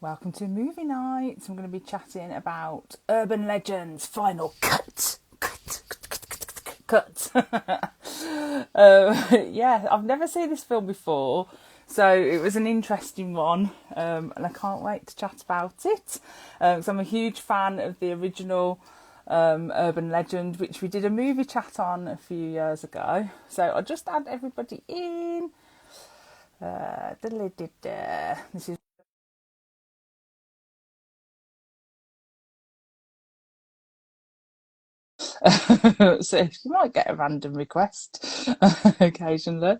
Welcome to Movie Night. I'm going to be chatting about Urban Legends Final Cut. Yeah, I've never seen this film before, so it was an interesting one, and I can't wait to chat about it. So I'm a huge fan of the original Urban Legend, which we did a movie chat on a few years ago. So I'll just add everybody in. This is so you might get a random request occasionally.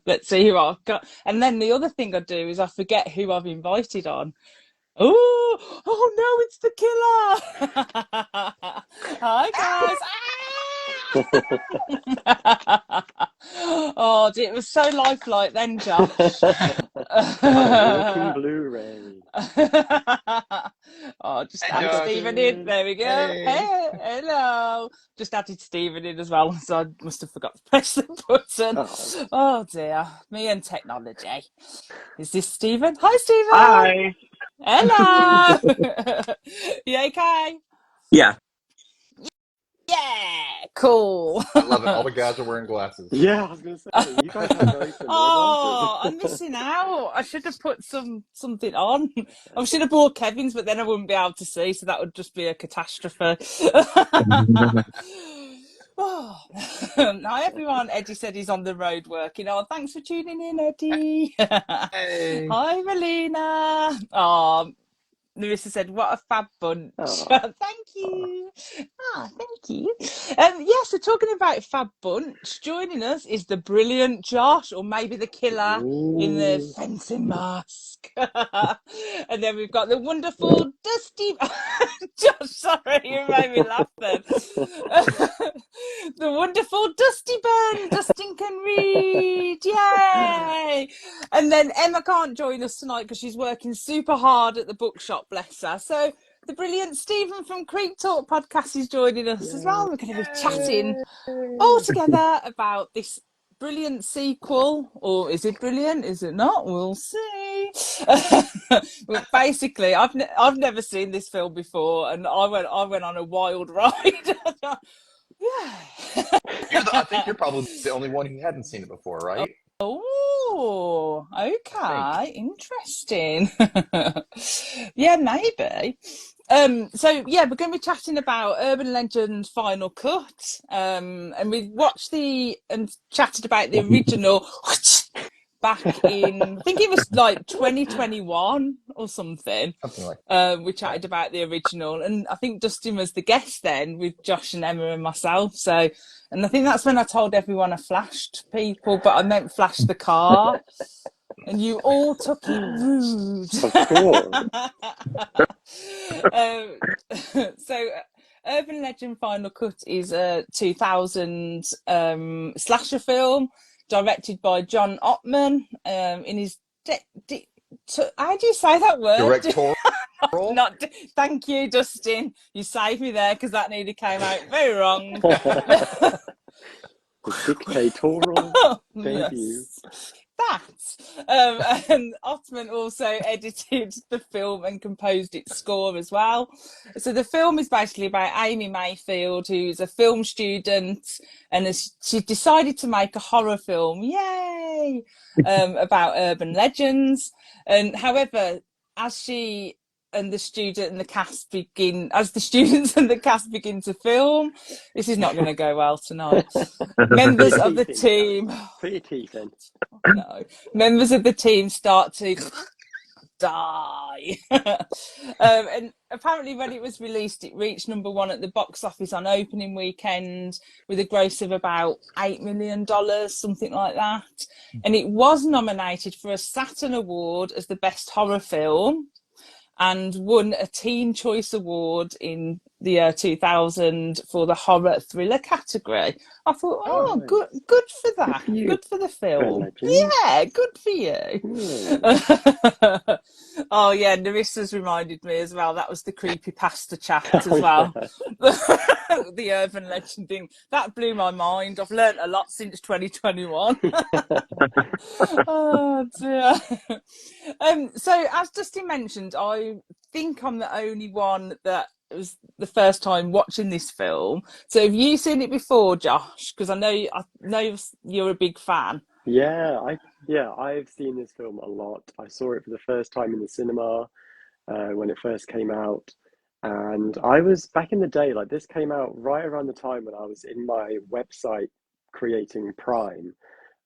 Let's see who I've got. And then the other thing I do is I forget who I've invited on. Oh no, it's the killer. Hi guys. Oh, it was so lifelike then, Josh. Walking Blu-ray. Oh, just Hey, added Josh. Stephen in. There we go. Hey. Hey, hello. Just added Stephen in as well, so I must have forgot to press the button. Oh. Oh dear, me and technology. Is this Stephen? Hi, Stephen. Hi. Hello. You okay? Yeah, Yeah, cool. I love it. All the guys are wearing glasses. Yeah, I was going to say, you guys have very similar glasses. Oh, I'm missing out. I should have put something on. I should have bought Kevin's, but then I wouldn't be able to see, so that would just be a catastrophe. Oh. Hi everyone. Eddie said he's on the road working. Oh, thanks for tuning in, Eddie. Hey. Hi, Melina. Oh, Larissa said, "What a fab bunch!" Oh. Thank you. Thank you. So talking about fab bunch, joining us is the brilliant Josh, or maybe the killer in the Ooh. fencing mask. And then we've got the wonderful Dusty. Josh, sorry, you made me laugh then. The wonderful Dusty Bun, Dustin can read, yay! And then Emma can't join us tonight because she's working super hard at the bookshop, bless her. So the brilliant Stephen from Creek Talk podcast is joining us as well. We're going to be chatting all together about this brilliant sequel. Or is it brilliant? Is it not? We'll see. But basically, I've never seen this film before, and I went on a wild ride. Yeah. I think you're probably the only one who hadn't seen it before, right? Oh, I think. okay, interesting. Yeah, maybe. So yeah, we're going to be chatting about Urban Legend Final Cut. And we watched and chatted about the original back in, I think it was like 2021 or something. Something like We that. chatted about the original, and I think Dustin was the guest then with Josh and Emma and myself. So, and I think that's when I told everyone I flashed people, but I meant flash the car, and you all took it rude. Of course. um, so, Urban Legend Final Cut is a 2000 slasher film directed by John Ottman in his. How do you say that word? Directorial? Not. Thank you, Dustin. You saved me there because that nearly came out very wrong. The dictatorial debut. Yes, that. And Ottman also edited the film and composed its score as well. So the film is basically about Amy Mayfield, who's a film student, and she decided to make a horror film. Yay! About urban legends. And however, as she and the student and the cast begin, as the students and the cast begin to film, this is not going to go well tonight. Members of the team, Put your teeth in. no, members of the team start to die. And apparently when it was released, it reached #1 at the box office on opening weekend with a gross of about $8 million, something like that. And it was nominated for a Saturn Award as the best horror film, and won a Teen Choice Award in the year 2000 for the horror thriller category. I thought, Oh, nice. good for that. Good for you. Good for the film. Legend. Yeah, good for you. Yeah. Oh yeah, Nerissa's reminded me as well. That was the creepy pasta chat as Oh well. yeah. The urban legend thing. That blew my mind. I've learnt a lot since 2021. Oh dear. So as Dustin mentioned, I think I'm the only one that it was the first time watching this film. So have you seen it before, Josh? Because I know you're a big fan. Yeah, I've seen this film a lot. I saw it for the first time in the cinema when it first came out. And I was back in the day, like this came out right around the time when I was in my website creating Prime,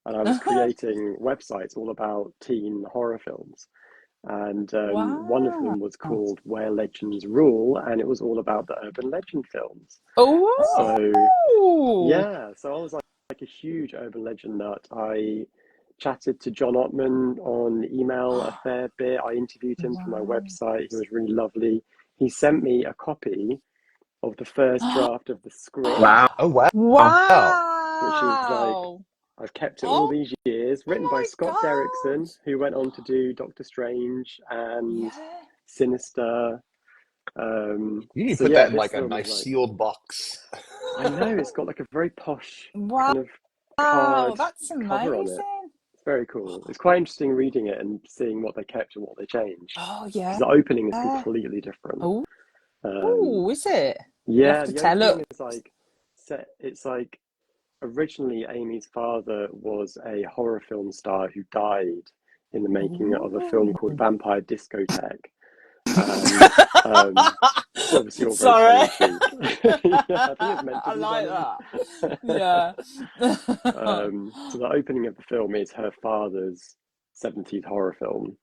and I was creating websites all about teen horror films. And one of Wow. them was called Where Legends Rule, and it was all about the urban legend films. So Oh. yeah, so I was like a huge urban legend nut. I chatted to John Ottman on email a fair bit. I interviewed him for my Wow. website. He was really lovely. He sent me a copy of the first draft of the Wow. script, Oh wow. Wow. which is like Wow. I've kept it all Oh these years, written by my Scott God. Derrickson, who went on to do Doctor Strange and Yeah. Sinister. You need to So put yeah, that in this like a film is nice like sealed box. I know it's got like a very posh Wow. kind of card That's cover on it. amazing. It's very cool. It's quite interesting reading it and seeing what they kept and what they changed Oh because yeah. the opening is completely different. Oh, Um, is it? You have yeah, to the tell opening it. is like set. It's like originally Amy's father was a horror film star who died in the making of a film called Ooh. Vampire Discotheque, and it's obviously all very tongue Sorry. in cheek. Yeah, I think it's meant to I be like funny. that. Yeah. So the opening of the film is her father's 70s horror film,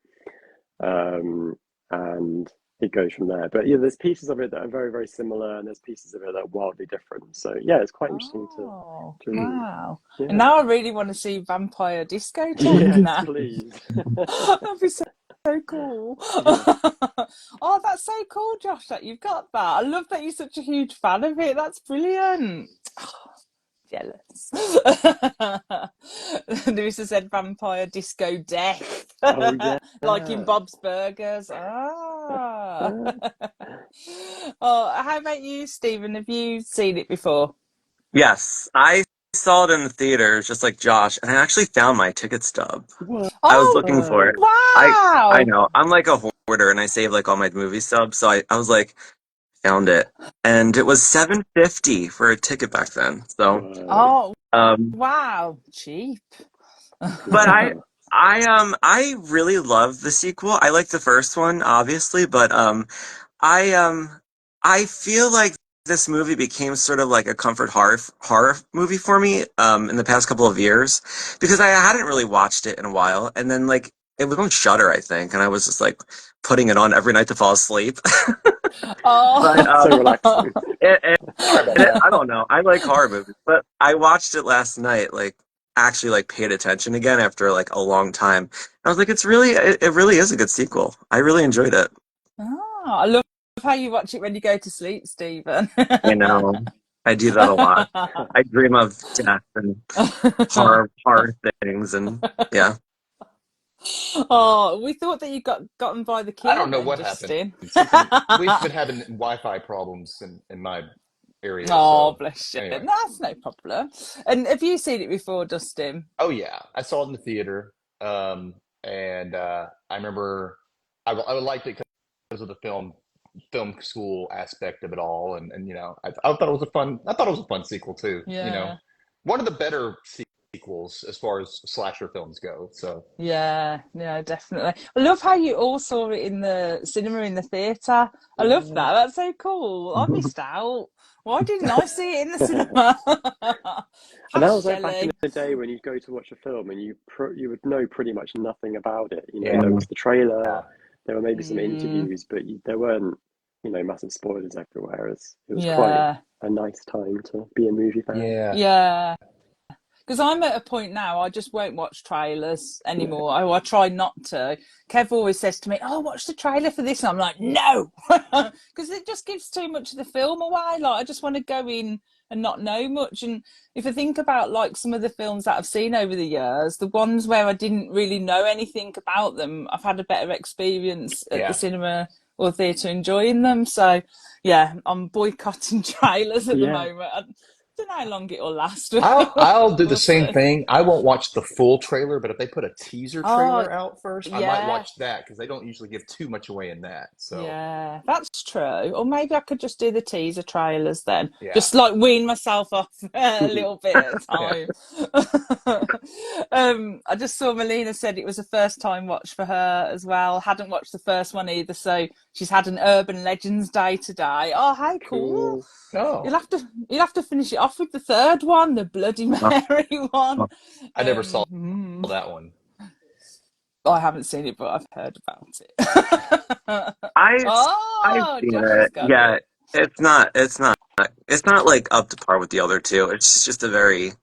um, and it goes from there. But yeah, there's pieces of it that are very, very similar, and there's pieces of it that are wildly different. So yeah, it's quite interesting Oh, to read. wow. And Yeah. now I really want to see Vampire Discotheque Yes, now. please. That'd be so cool. Yeah. Oh, that's so cool, Josh, that you've got that. I love that you're such a huge fan of it. That's brilliant. Jealous. Larissa said vampire disco death, Oh yeah. like in Bob's Burgers. Ah. Oh, how about you, Stephen? Have you seen it before? Yes, I saw it in the theaters, just like Josh, and I actually found my ticket stub. Whoa. I was Oh, looking for it. I I wow. know. I'm like a hoarder and I save like all my movie stubs, so I was like found it. And it was $7.50 for a ticket back then. So Whoa. Oh, um wow. Cheap. but Yeah. I really love the sequel. I like the first one, obviously, but I I feel like this movie became sort of like a comfort horror movie for me in the past couple of years because I hadn't really watched it in a while, and then like it was on Shudder, I think, and I was just like putting it on every night to fall asleep. But Oh. So relaxing. it, Sorry about that. I don't know. I like horror movies, but I watched it last night, like actually like paid attention again after like a long time. I was like, it really is a good sequel. I really enjoyed it. Oh, I love how you watch it when you go to sleep, Stephen. I know. I do that a lot. I dream of death and horror things, and yeah. Oh, we thought that you got gotten by the I killer don't know then, what happened. Justin. Something we've been having Wi-Fi problems in my area. Oh, So bless you. anyway, That's no problem. And have you seen it before, Dustin? oh yeah, I saw it in the theater. And I remember I would like it because of the film school aspect of it all, and I thought it was a fun sequel too. Yeah. One of the better sequels as far as slasher films go. So Yeah, yeah, definitely. I love how you all saw it in the cinema in the theatre. I love Yeah. that. That's so cool. I missed out. Why didn't I see it in the cinema? And that Past was like back in Chelley. the day when you'd go to watch a film and you would know pretty much nothing about it. You know, yeah, there was the trailer, yeah, there were maybe some Mm, interviews, but there weren't, massive spoilers everywhere. It was quite yeah, a nice time to be a movie fan. yeah. yeah. Because I'm at a point now, I just won't watch trailers anymore. I try not to. Kev always says to me, "Oh, watch the trailer for this," and I'm like, "No," because it just gives too much of the film away. Like, I just want to go in and not know much. And if I think about like some of the films that I've seen over the years, the ones where I didn't really know anything about them, I've had a better experience at the Yeah. cinema or theatre enjoying them. So yeah, I'm boycotting trailers at the Yeah. moment. I don't know how long it'll last. I'll do the We'll same see. thing. I won't watch the full trailer, but if they put a teaser Oh, trailer out first, I might yeah. watch that because they don't usually give too much away in that. So Yeah, that's true. Or maybe I could just do the teaser trailers then. yeah, Just like wean myself off a little bit at a yeah. time. I just saw Melina said it was a first time watch for her as well. Hadn't watched the first one either, so she's had an Urban Legends day today. Oh, how cool. Cool. You'll Oh, have to you'll have to finish it off with the third one, the Bloody Mary one. I never saw Hmm. that one. I haven't seen it, but I've heard about it. I've I've Oh, seen Josh has it. got Yeah, it. it's not like up to par with the other two. It's just to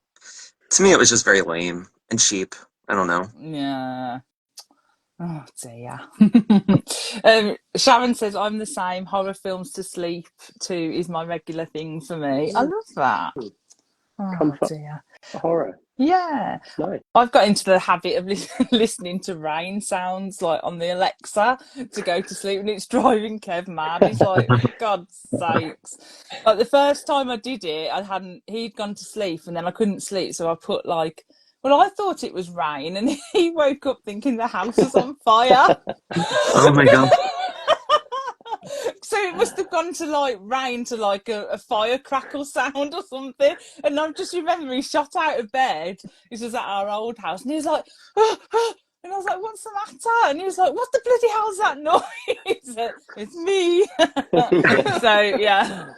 me it was just very lame and cheap. I don't know. Yeah. Oh dear. Sharon says I'm the same. Horror films to sleep to is my regular thing for me. I Mm. love that. Oh Comfort dear. horror. Yeah. Nice. I've got into the habit of listening to rain sounds like on the Alexa to go to sleep, and it's driving Kev mad. He's like, for God's sakes. Like the first time I did it, he'd gone to sleep and then I couldn't sleep. So I put like, well, I thought it was rain, and he woke up thinking the house was on fire. Oh my god. So it must have gone to like rain to like a fire crackle sound or something. And I just remember he shot out of bed. This was at our old house, and he was like, "Ah, ah," and I was like, "What's the matter?" And he was like, "What the bloody hell's that noise?" It's me. So yeah,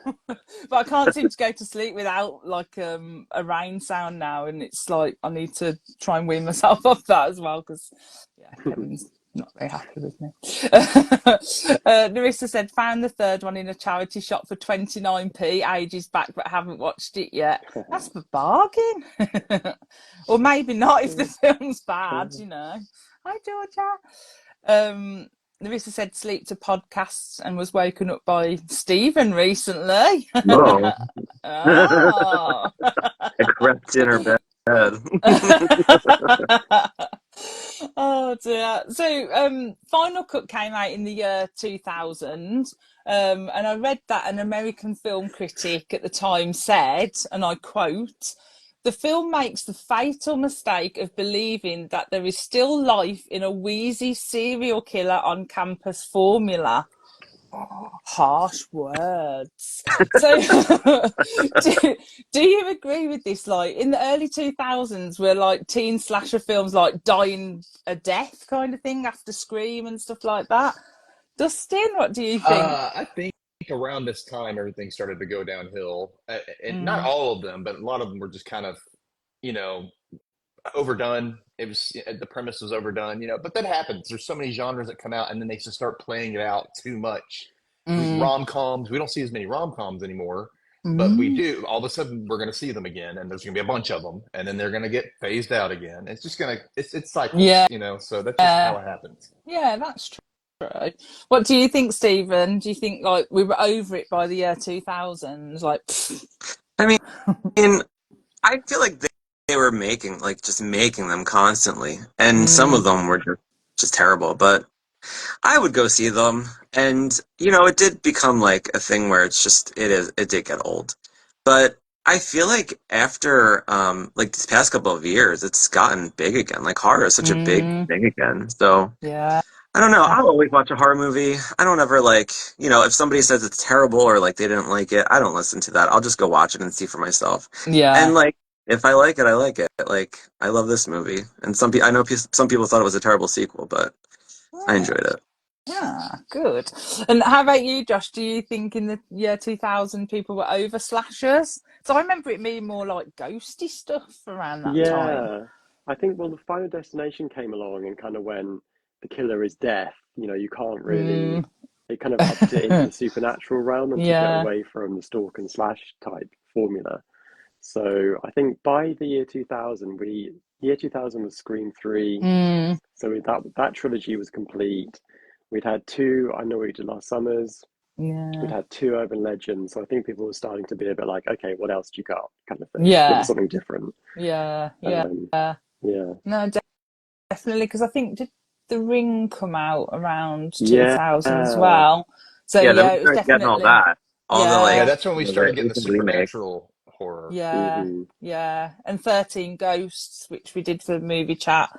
but I can't seem to go to sleep without like a rain sound now, and it's like I need to try and wean myself off that as well because yeah, Kevin's not very happy with me. Narissa said, found the third one in a charity shop for 29p ages back, but haven't watched it yet. That's a bargain. Or maybe not if the film's bad, you know. Hi, Georgia. Narissa said, sleep to podcasts and was woken up by Stephen recently. Oh. Oh. I crept in her bed. Oh dear. So Final Cut came out in the year 2000. And I read that an American film critic at the time said, and I quote, the film makes the fatal mistake of believing that there is still life in a wheezy serial killer on campus formula. Harsh words. So, do you agree with this? Like in the early 2000s, were like teen slasher films like dying a death kind of thing after Scream and stuff like that. Dustin, what do you think? I think around this time everything started to go downhill, and not Mm, all of them, but a lot of them were just kind of, you know, overdone. It was the premise was overdone, you know. But that happens. There's so many genres that come out, and then they just start playing it out too much. mm, Rom coms. We don't see as many rom coms anymore, but we mm. do. All of a sudden, we're going to see them again, and there's going to be a bunch of them, and then they're going to get phased out again. It's just going to it's cycles, Yeah, you know. So that's just how it happens. yeah, that's true. What do you think, Stephen? Do you think like we were over it by the year 2000s? Like, I mean, I feel like they were just making them constantly, and some of mm, them were just terrible. But I would go see them, and it did become like a thing where it did get old. But I feel like after like these past couple of years, it's gotten big again. Like horror is such a big mm, thing again. So yeah, I don't know. I'll always watch a horror movie. I don't ever like, if somebody says it's terrible or like they didn't like it, I don't listen to that. I'll just go watch it and see for myself. And yeah. like, if I like it, I like it. Like, I love this movie. And I know some people thought it was a terrible sequel, but I enjoyed it. Yeah, good. And how about you, Josh? Do you think in the year 2000 people were over slashers? So I remember it being more like ghosty stuff around that time. Yeah. I think, well, the Final Destination came along and kind of when the killer is death, you can't really, Mm. it kind of upped it into the supernatural realm and took it Yeah. away from the stalk and slash type formula. So I think by the year 2000, year 2000 was Scream 3. Mm. So that trilogy was complete. We'd had two I Know What You Did Last Summers. We'd Yeah. had two urban legends, so I think people were starting to be a bit like, okay, what else do you got, kind of thing. Give us Yeah. something different. Yeah. Yeah. Um, yeah, No, definitely, because I think did The Ring come out around yeah, 2000 as well? So Yeah, then yeah, we it was started getting all definitely that, all the Yeah, like, yeah, that's when we the started getting the Asian remake. supernatural horror. yeah, hmm yeah, and 13 Ghosts, which we did for the movie chat,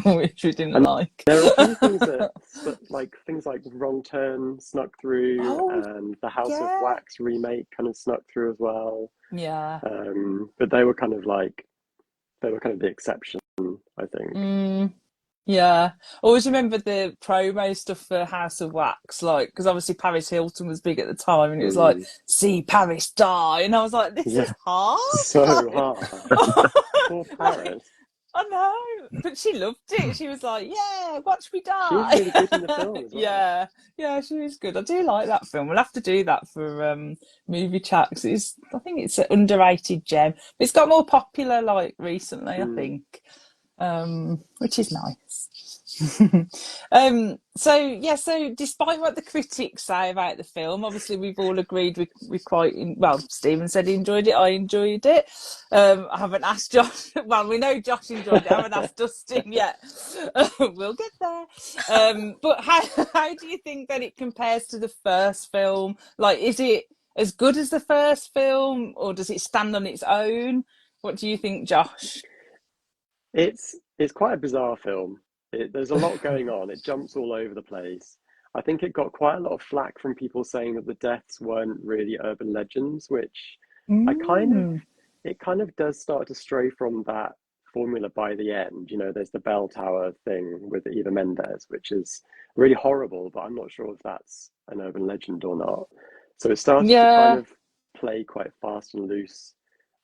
which we didn't And like. there are a few things that, like things like Wrong Turn snuck through, Oh and the House of yeah, Wax remake kind of snuck through as well. yeah. But they were kind of like the exception, I think. Mm. Yeah, always remember the promo stuff for House of Wax, like because obviously Paris Hilton was big at the time, and it was like Mm. "See Paris die," and I was like, "This Yeah, is hard." so Like, harsh. Poor like, Paris. I know, but she loved it. She was like, "Yeah, watch me She is die." really good in the film as well. Yeah, yeah, she was good. I do like that film. We'll have to do that for movie chat 'cause I think it's an underrated gem. It's got more popular like recently, I Mm. think, which is nice. So yeah, so despite what the critics say about the film, obviously we've all agreed we quite well. Stephen said he enjoyed it. I enjoyed it. I haven't asked Josh. Well, we know Josh enjoyed it. I haven't asked Dustin yet. We'll get there. But how do you think that it compares to the first film? Like, is it as good as the first film, or does it stand on its own? What do you think, Josh? It's quite a bizarre film. There's a lot going on. It jumps all over the place. I think it got quite a lot of flack from people saying that the deaths weren't really urban legends, which I kind of Mm, it kind of does start to stray from that formula by the end. You know, there's the bell tower thing with Eva Mendes, which is really horrible, but I'm not sure if that's an urban legend or not. So it started to kind yeah. of play quite fast and loose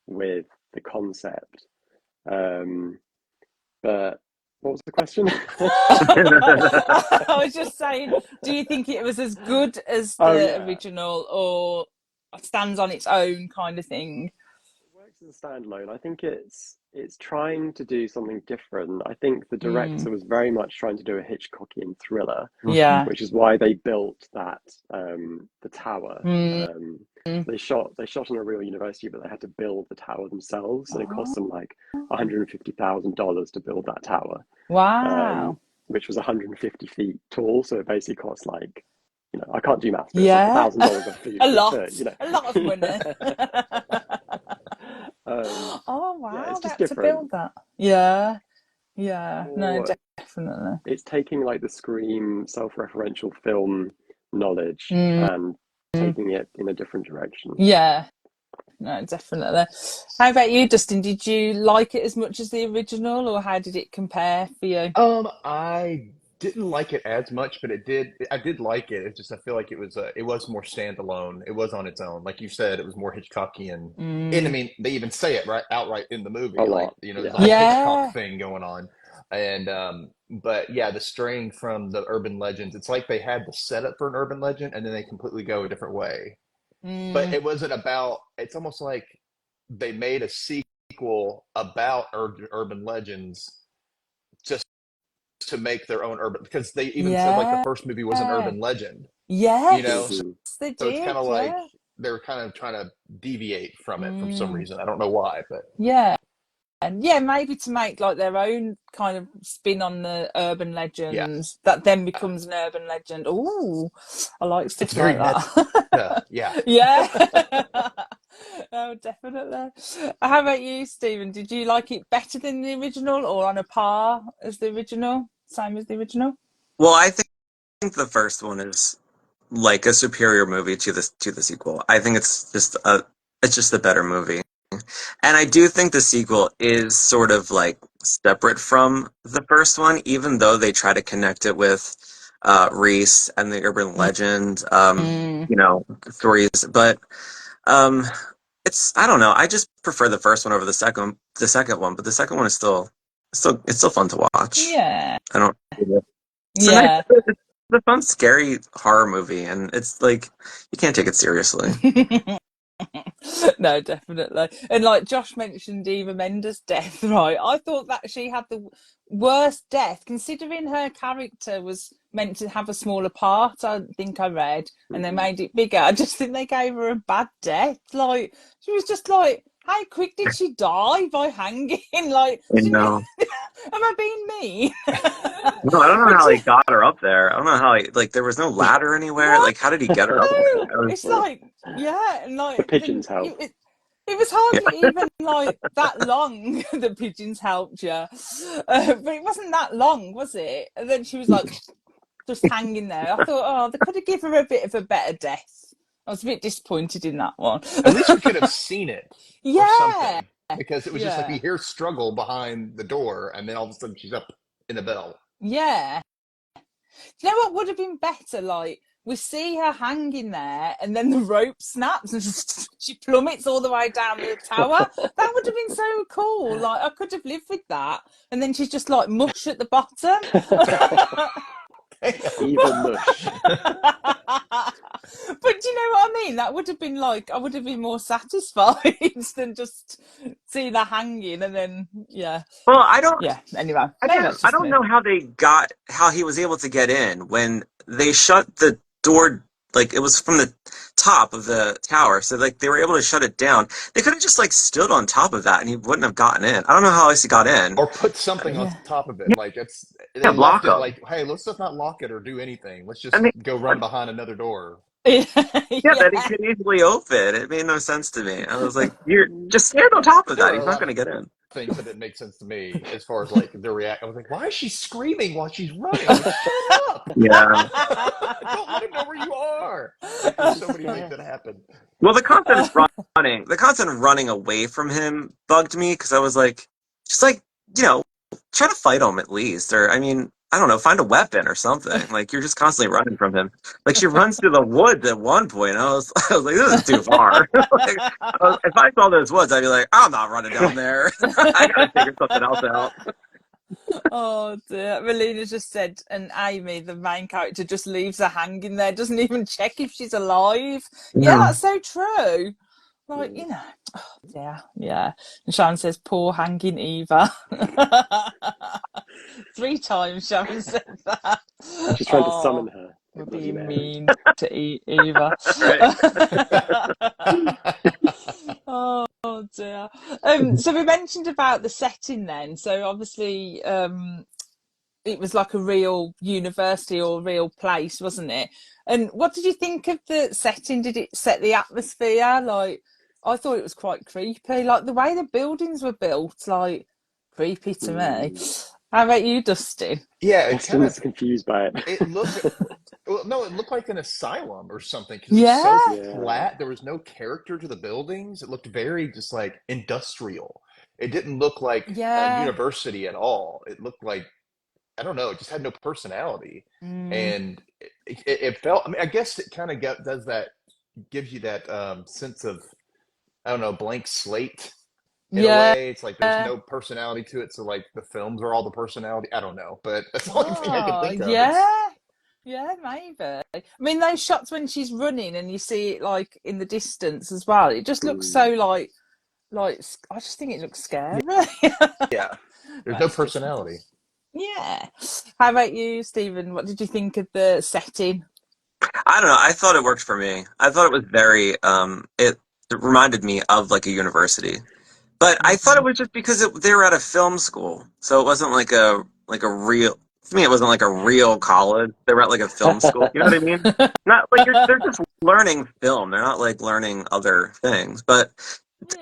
with the concept. Um, but what was the question? I was just saying, do you think it was as good as Oh the yeah, original or stands on its own kind of thing? it works as a standalone. I think it's trying to do something different. I think the Mm, director was very much trying to do a Hitchcockian thriller, yeah. which is why they built that the tower. Mm, Um, they shot in a real university, but they had to build the tower themselves, and it cost oh, them like $150,000 to build that tower, um, wow. which was 150 feet tall. So it basically cost like, I can't do maths, but it's like a Yeah. thousand dollars a foot, A lot of money. um, Oh, yeah, wow. it's They just had to different. build that. Yeah. Yeah. No, More, definitely. it's taking like the Scream self-referential film knowledge Mm, and taking it in a different direction. yeah. No, definitely. How about you, Dustin? Did you like it as much as the original, or how did it compare for you? I didn't like it as much, but I did like it. It's just I feel like it was more standalone. It was on its own. Like you said, it was more Hitchcockian. And I Mm, mean, they even say it outright in the A movie. Like, lot, there's a yeah. whole Hitchcock yeah, thing going on. And but yeah, the straying from the urban legends, it's like they had the setup for an urban legend and then they completely go a different way. But mm, it wasn't about, it's almost like they made a sequel about urban legends just to make their own urban, because they even said like the yeah, first movie was an urban legend, yes, so hmm they it's kind did, of like yeah, they're kind of trying to deviate from it for some mm, reason. I don't know why, but yeah, and yeah, maybe to make like their own kind of spin on the urban yeah, legends that then becomes an urban legend. Oh, I like it's stuff very like meta. that. Yeah. Yeah. Oh, definitely. How about you, Stephen? Did you like it better than the original or on a par as the original? Same as the original? Well, I think the first one is like a superior movie to the sequel. I think it's just a better movie. And I do think the sequel is sort of like separate from the first one, even though they try to connect it with Reese and the urban legend, Mm, stories. But um, I don't know. I just prefer the first one over the second one. But the second one is it's still fun to watch. yeah. I don't. It's a nice, Yeah. it's a fun, scary horror movie, and it's like you can't take it seriously. No, definitely. And like Josh mentioned Eva Mendes' death, right? I thought that she had the worst death, considering her character was meant to have a smaller part. I think I read, and they made it bigger. I just think they gave her a bad death. Like she was just like, how quick did she die by hanging? Like, You didn't know. am I being mean? No, I don't know But how he got her up there. I don't know how he, like, there was no ladder anywhere. no, Like, how did he get her up there? it's like, yeah, and The like pigeons help. it was Yeah. hardly even like that long. The pigeons helped you, but it wasn't that long, was it? And then she was like just hanging there. I thought, oh, they could have given her a bit of a better death. I was a bit disappointed in that one. At least we could have seen it or Yeah, something, because it was just like we yeah, hear struggle behind the door, and then all of a sudden she's up in the bell. yeah. You know what would have been better? Like we see her hanging there, and then the rope snaps, and she plummets all the way down the tower. That would have been so cool. Like I could have lived with that. And then she's just like mush at the bottom. Evil mush. But do you know what I mean? That would have been like I would have been more satisfied than just seeing her hanging and then Well, I don't. yeah. Anyway, I maybe don't that's I just don't me. know how he was able to get in when they shut the door, like it was from the top of the tower, so like they were able to shut it down. They could have just like stood on top of that and he wouldn't have gotten in. I don't know how else he got in. Or put something on Yeah. top of it. Like it's Yeah, they left block it him. like, hey, let's just not lock it or do anything. Let's I just mean, go run behind another door. yeah, that he Yeah. could easily open. It made no sense to me. I was like, you're just stand on top of There that. were He's a not lot going of to get in. things that didn't make sense to me as far as like the react. I was like, why is she screaming while she's running? Like, shut up! Yeah. Don't let him know where you are. Like, there's so many things that happen. Well, the constant running away from him bugged me because I was like, just like, you know, try to fight him at least, or I mean, I don't know, find a weapon or something. Like you're just constantly running from him. Like she runs through the woods at one point. I was like, this is too far. Like, if I saw those woods, I'd be like, I'm not running down there. I gotta figure something else out. Oh dear. Melina just said, and Amy, the main character, just leaves her hanging there, doesn't even check if she's alive. Yeah, Yeah. that's so true. Like, oh dear, yeah. And Sharon says, poor hanging Eva. 3 times Sharon said that. She's trying to summon Oh, her, we're like Bloody being Mary. mean to Eva. Right. Oh dear. So we mentioned about the setting then. So obviously, it was like a real university or real place, wasn't it? And what did you think of the setting? Did it set the atmosphere? Like, I thought it was quite creepy. Like the way the buildings were built, like creepy to me. Mm. How about you, Dustin? Yeah, it kind Austin's of confused by it. it looked. Well, no, it looked like an asylum or something because it was so Yeah, Yeah. flat. There was no character to the buildings. It looked very just like industrial. It didn't look like a yeah. university at all. It looked like, I don't know, it just had no personality. Mm, And it felt, I mean, I guess it kind of does that, gives you that sense of, I don't know, blank slate in a yeah. way. It's like there's no personality to it. So like the films are all the personality. I don't know, but that's the only thing I can Oh, think of. It's, yeah. Yeah, maybe. I mean, those shots when she's running and you see it like in the distance as well, it just looks Mm. so like I just think it looks scary. yeah, there's no That's just me. personality. Yeah. How about you, Stephen? What did you think of the setting? I don't know. I thought it worked for me. I thought it was very it reminded me of like a university. But I thought it Mm. was just because they were at a film school, so it wasn't like a real. To me, it wasn't like a real college. They were at like a film school. You know what I mean? Not like they're just learning film. They're not like learning other things. But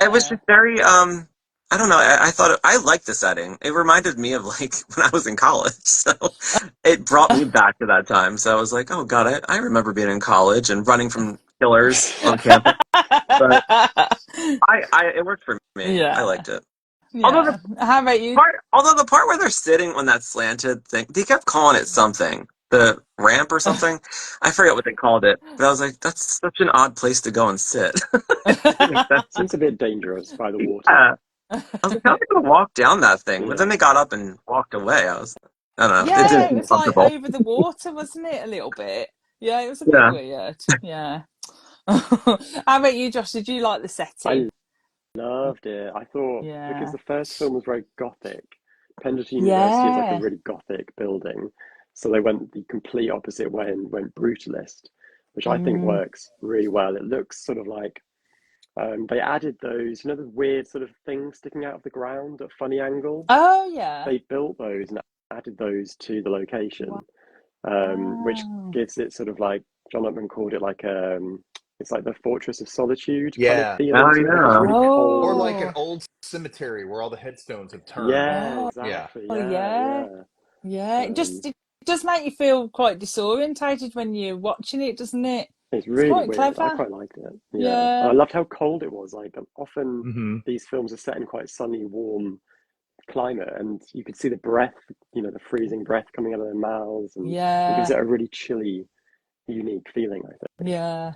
it was Yeah. just very I don't know. I thought I liked the setting. It reminded me of like when I was in college. So it brought me back to that time. So I was like, oh God, I remember being in college and running from killers on campus. But I it worked for me. I Yeah. liked it. Although Yeah. How about you? the part where they're sitting on that slanted thing, they kept calling it something, the ramp or something. I forget what they called it, but I was like, that's such an odd place to go and sit. Didn't make sense. Seems a bit dangerous by the water. Yeah, I was like, how are they gonna walk down that thing? But then Yeah. they got up and walked away. I don't know. It Yeah, didn't it seem was like comfortable. over the water, wasn't it? A little bit. Yeah, it was a bit Yeah. weird. Yeah. How about you, Josh? Did you like the setting? I loved it. I thought because Yeah. the first film was very gothic, Pendleton University is like a Yeah. really gothic building. So they went the complete opposite way and went brutalist, which I think Mm. works really well. It looks sort of like they added those, you know, the weird sort of things sticking out of the ground at funny angle. Oh yeah. They built those and added those to the location, which Wow. gives it sort of like John Ottman called it like it's like the Fortress of Solitude kind of Yeah. feeling Oh to it. Like it's yeah. really Or cold. like an Oh. old cemetery where all the headstones have turned. Yeah, Oh. Yeah. exactly. Oh Yeah, yeah. yeah. Yeah. Um, It does make you feel quite disorientated when you're watching it, doesn't it? it's It's really quite weird. I clever. quite liked it. Yeah, and Yeah. I loved how cold it was. Like often Hmm. these films are set in quite sunny, warm climate, and you could see the breath, you know, the freezing breath coming out of their mouths, and it gives Yeah. it a really chilly, unique feeling, I think. Yeah.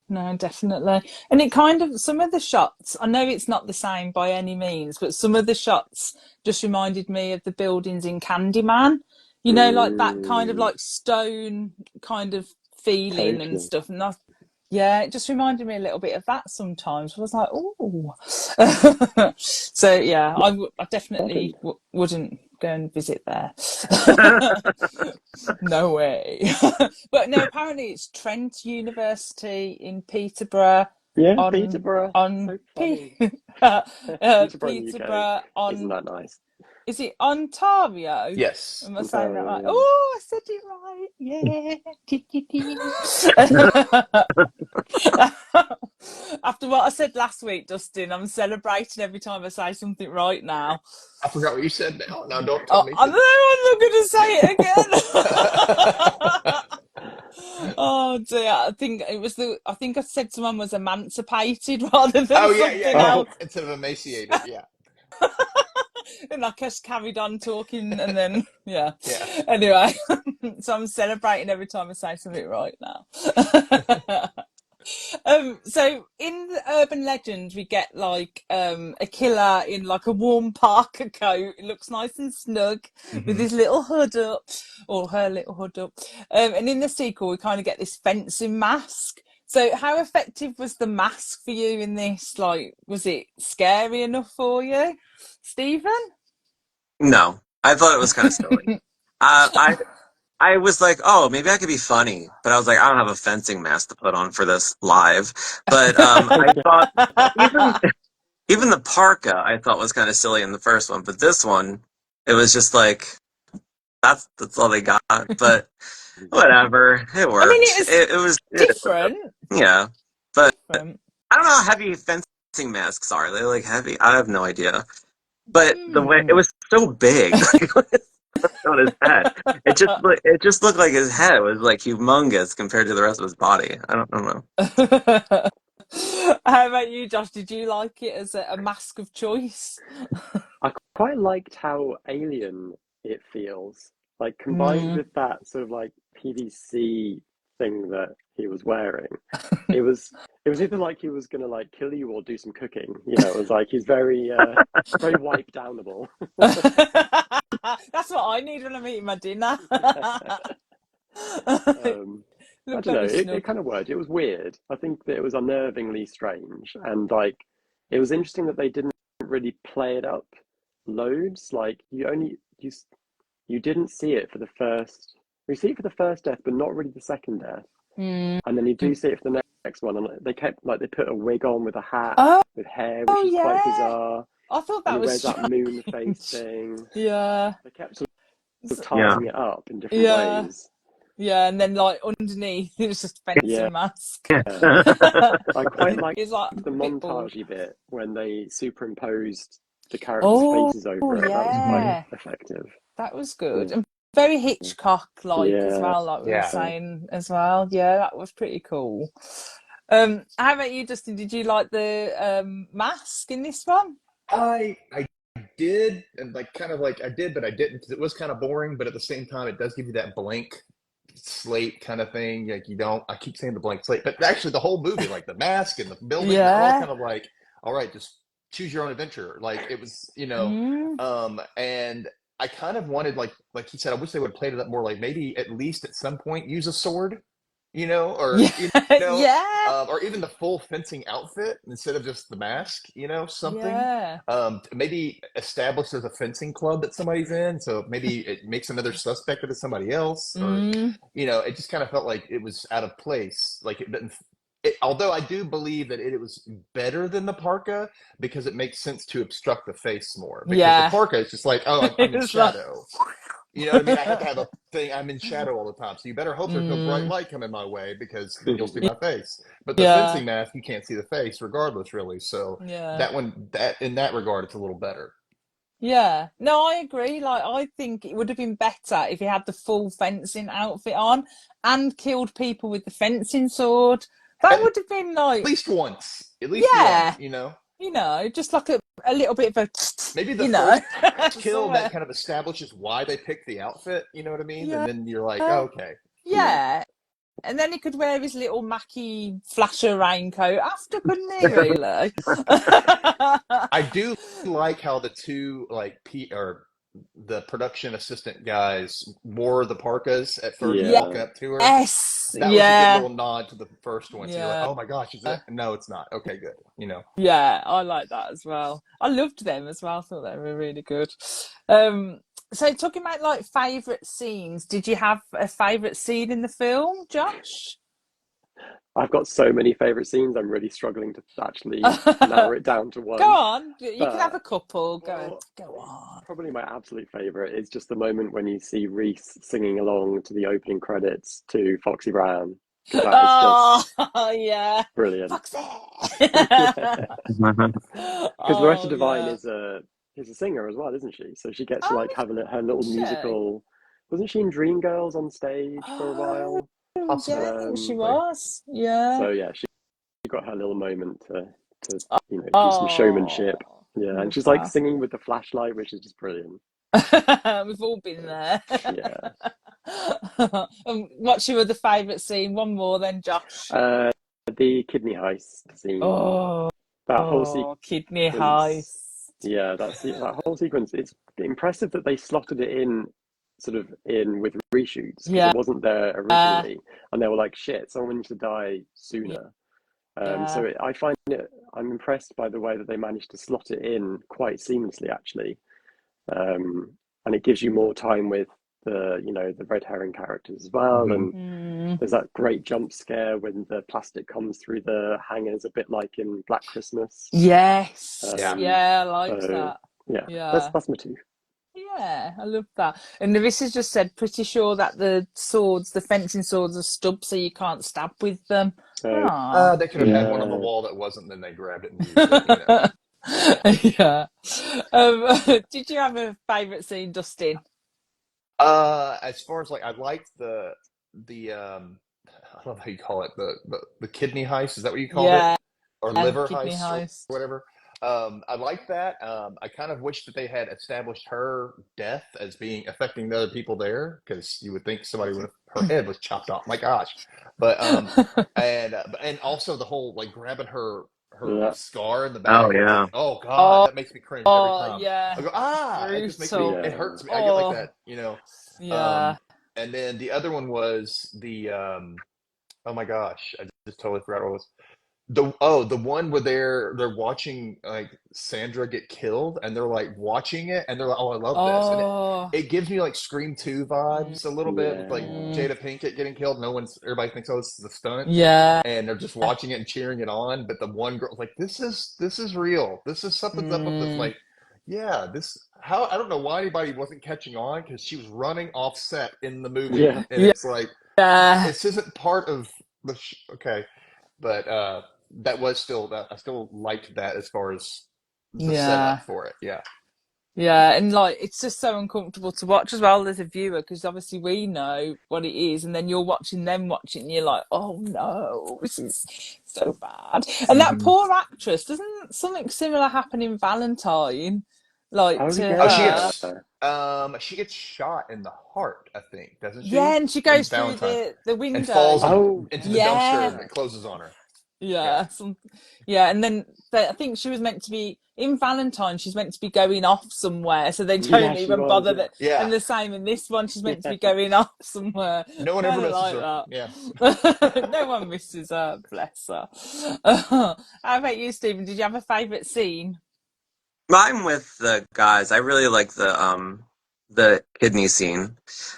No, definitely. And it kind of, some of the shots, I know it's not the same by any means, but some of the shots just reminded me of the buildings in Candyman. You know, like that kind of Mm, like stone kind of feeling and totally. stuff. And yeah, it just reminded me a little bit of that sometimes. I was like, oh. So yeah, I definitely Happened. wouldn't go and visit there. No way. But no, apparently it's Trent University in Peterborough Yeah, on Peterborough. on So funny. Peterborough in the UK. Peterborough Isn't on, that nice? is it Ontario? Yes. Am I saying that right? Ontario, Oh, I said it right. Yeah. After what I said last week, Dustin, I'm celebrating every time I say something right now. I forgot what you said now. Now don't tell Oh, me. I know I'm not going to say it again. Oh dear, I think I said someone was emancipated rather than Oh yeah, yeah, something yeah. yeah. else. Instead of emaciated, yeah. And I just carried on talking and then yeah. Yeah. Anyway, so I'm celebrating every time I say something right now. So in the urban legend, we get like a killer in like a warm parka coat. It looks nice and snug with Hmm. his little hood up, or her little hood up. And in the sequel, we kind of get this fencing mask. So how effective was the mask for you in this? Like, was it scary enough for you, Stephen? No, I thought it was kind of silly. Uh, I I was like, oh, maybe I could be funny, but I was like, I don't have a fencing mask to put on for this live. But I thought even even the parka I thought was kind of silly in the first one, but this one, it was just like that's all they got. But whatever, it I mean, it worked. was It is what it different. is. Yeah, but Different. I don't know how heavy fencing masks are. They like heavy? I have no idea. But the way it Mm. was so big, on his head, it just looked like his head was like humongous compared to the rest of his body. I don't know. How about you, Josh? Did you like it as a mask of choice? I quite liked how alien it feels. Like combined Mm. with that sort of like PVC thing that he was wearing, it was it was either like he was gonna like kill you or do some cooking. You know, it was like he's very wipe downable. That's what I need when I'm eating my dinner. I Look don't know. very It snug. kind of worked. It was weird. I think that it was unnervingly strange, and like it was interesting that they didn't really play it up loads. Like you didn't see it for the first. You see it for the first death, but not really the second death, Mm. and then you do see it for the next one. And they kept like they put a wig on with a hat Oh, with hair, which oh was quite yeah. bizarre, I thought and that he was wears that moon face strange. thing. Yeah. They kept sort of Yeah, tarting it up in different Yeah. ways. Yeah. And then like underneath it was just Yeah. fencing mask. I quite liked It's like the a bit bored. montagey bit when they superimposed the characters' Oh faces over it. That was quite Hmm. yeah. effective. That was good. Yeah, And very Hitchcock like as yeah, well, like we were Yeah. saying as well. Yeah, that was pretty cool. How about you, Justin? Did you like the mask in this one? I did, and like kind of like I did, but I didn't because it was kind of boring. But at the same time, it does give you that blank slate kind of thing. Like you don't. I keep saying the blank slate, but actually the whole movie, like the mask and the building, they're all Yeah. kind of like, all right, just choose your own adventure. Like it was, Mm. and I kind of wanted like he said, I wish they would have played it up more. Like maybe at least at some point use a sword or Yeah, yeah, or even the full fencing outfit instead of just the mask, something. yeah. Maybe establish there's a fencing club that somebody's in, so maybe it makes another suspect if it's somebody else, or Mm, it just kind of felt like it was out of place. Like it didn't. Although I do believe that it was better than the parka because it makes sense to obstruct the face more. Because the yeah. parka is just like, oh, I'm in It's like, shadow. You know what I mean? I have to have a thing. I'm in shadow all the time. So you better hope there's no bright mm, light coming my way because then you'll see my face. But the yeah, fencing mask, you can't see the face regardless, really. So yeah. that one, that in that regard, it's a little better. Yeah, no, I agree. Like, I think it would have been better if he had the full fencing outfit on and killed people with the fencing sword. That At would have been like, least once. At least once, yeah, you know? just like a little bit of a, Maybe the first kill that somewhere. kind of establishes why they picked the outfit, you know what I mean? And Yeah, then you're like, oh, okay. Yeah. yeah. And then he could wear his little Mackie flasher raincoat after, couldn't he, really? I do like how the two like or the production assistant guys wore the parkas at first Yeah. walking up to her. Yes, That was a good yeah, little nod to the first one. So you're like, yeah. oh my gosh, is it? No, it's not. Okay, good. Yeah, I like that as well. I loved them as well. I thought they were really good. Um, so talking about like favourite scenes, did you have a favourite scene in the film, Josh? I've got so many favorite scenes. I'm really struggling to actually Go narrow it down to one. on, you can have But a couple. well, Go on. probably my absolute favorite is just the moment when you see Reese singing along to the opening credits to Foxy Brown, because that is just Oh, yeah, brilliant. Foxy. Yeah, because Loretta Oh, Devine yeah. is a singer as well, isn't she? So she gets to Oh, like have her little Chelley. musical. Wasn't she in Dreamgirls on stage for a Oh, while? yeah, I think she Um, Possibly. was. Yeah. so yeah, she got her little moment to do some showmanship. Oh, Yeah, and love she's like that. singing with the flashlight, which is just brilliant. We've all been there. Yeah. What's your other favourite scene? One more then, Josh. Uh, the kidney heist scene, Oh, that whole kidney sequence. heist. Yeah, that whole sequence. It's impressive that they slotted it in, sort of in with reshoots because Yeah, it wasn't there originally, and they were like, "Shit, someone needs to die sooner." yeah, I find it. I'm impressed by the way that they managed to slot it in quite seamlessly, actually, um, and it gives you more time with the red herring characters as well, Hmm. and mm, there's that great jump scare when the plastic comes through the hangers, a bit like in Black Christmas. yes, Yeah. yeah, I liked So that. yeah, that's Yeah, that's my two. yeah, I love that. And Nevissa's just said, pretty sure that the fencing swords are stubbed, so you can't stab with them. So Ah. They could have had one on the yeah, wall that wasn't, then they grabbed it and used it. Yeah. Did you have a favourite scene, Dustin? As far as like, I liked the I don't know how you call it, the kidney heist. Is that what you called it? Yeah, Or liver kidney heist or heist. whatever. I like that. I kind of wish that they had established her death as being affecting the other people there, because you would think somebody would her head was chopped off. My gosh, but and also the whole like grabbing her yeah, scar in the Oh back. It's like, yeah. oh God, Oh, that makes me cringe every time. yeah, I go, ah, it just makes me, brutal. it yeah. hurts me. I get like Oh, that. yeah. Um, and then the other one was oh my gosh, I just totally forgot what it was. The one where they're watching like Sandra get killed, and they're like watching it, and they're like, oh, I love this, and it Oh, it gives me like Scream 2 vibes a little bit with like Yeah, mm, Jada Pinkett getting killed. Everybody thinks, oh, this is a stunt, yeah. and they're just watching it and cheering it on. But the one girl's like, this is real. This is something's up with this. Mm, Like, yeah, this how I don't know why anybody wasn't catching on because she was running off set in the movie, yeah. and it's like yeah. this isn't part of okay, but that was still that I still liked that as far as the Yeah. setup for it. Yeah. Yeah, and like it's just so uncomfortable to watch as well as a viewer because obviously we know what it is, and then you're watching them watching, and you're like, oh no, this is so bad. And that Hmm. poor actress, doesn't something similar happen in Valentine, like Oh to Oh, her? yeah, she gets shot in the heart, I think, doesn't Yeah, she? and she In goes through Valentine, the and window. falls oh into the dumpster Yeah, and it closes on her. Yeah. Yeah, yeah, and then I think she was meant to be in Valentine. She's meant to be going off somewhere, so they Yeah, don't she even was. bother Yeah. that. Yeah. And the same in this one, she's meant to Yeah. be going off somewhere. No one ever Kind of misses like her. Yeah. that. No one misses her, bless her. How about you, Stephen? Did you have a favourite scene? I'm with the guys. I really like the kidney scene.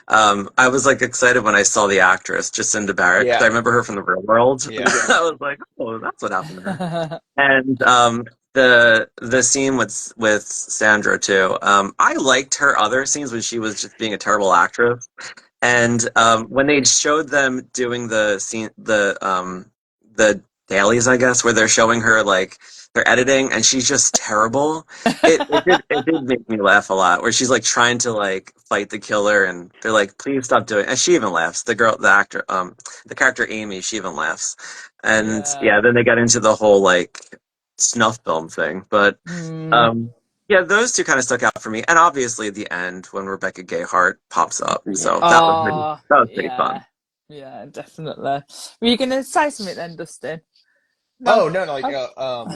I was like excited when I saw the actress Jacinda Barrett because I Yeah. remember her from the real world. Yeah. Yeah. I was like, oh, that's what happened to her. And the scene with Sandra too. I liked her other scenes when she was just being a terrible actress. And when they showed them doing the scene, the dailies, I guess, where they're showing her like they're editing, and she's just terrible. It did make me laugh a lot. Where she's like trying to like fight the killer, and they're like, "Please stop doing." And she even laughs. The actor, the character Amy, she even laughs. And Yeah. yeah, then they got into the whole like snuff film thing, but. Hmm. Um, yeah, those two kind of stuck out for me, and obviously the end when Rebecca Gayheart pops up. So Yeah. Oh, that was pretty yeah. fun. Yeah, definitely. Were you going to say something then, Dustin? No. Oh no, no, like Oh.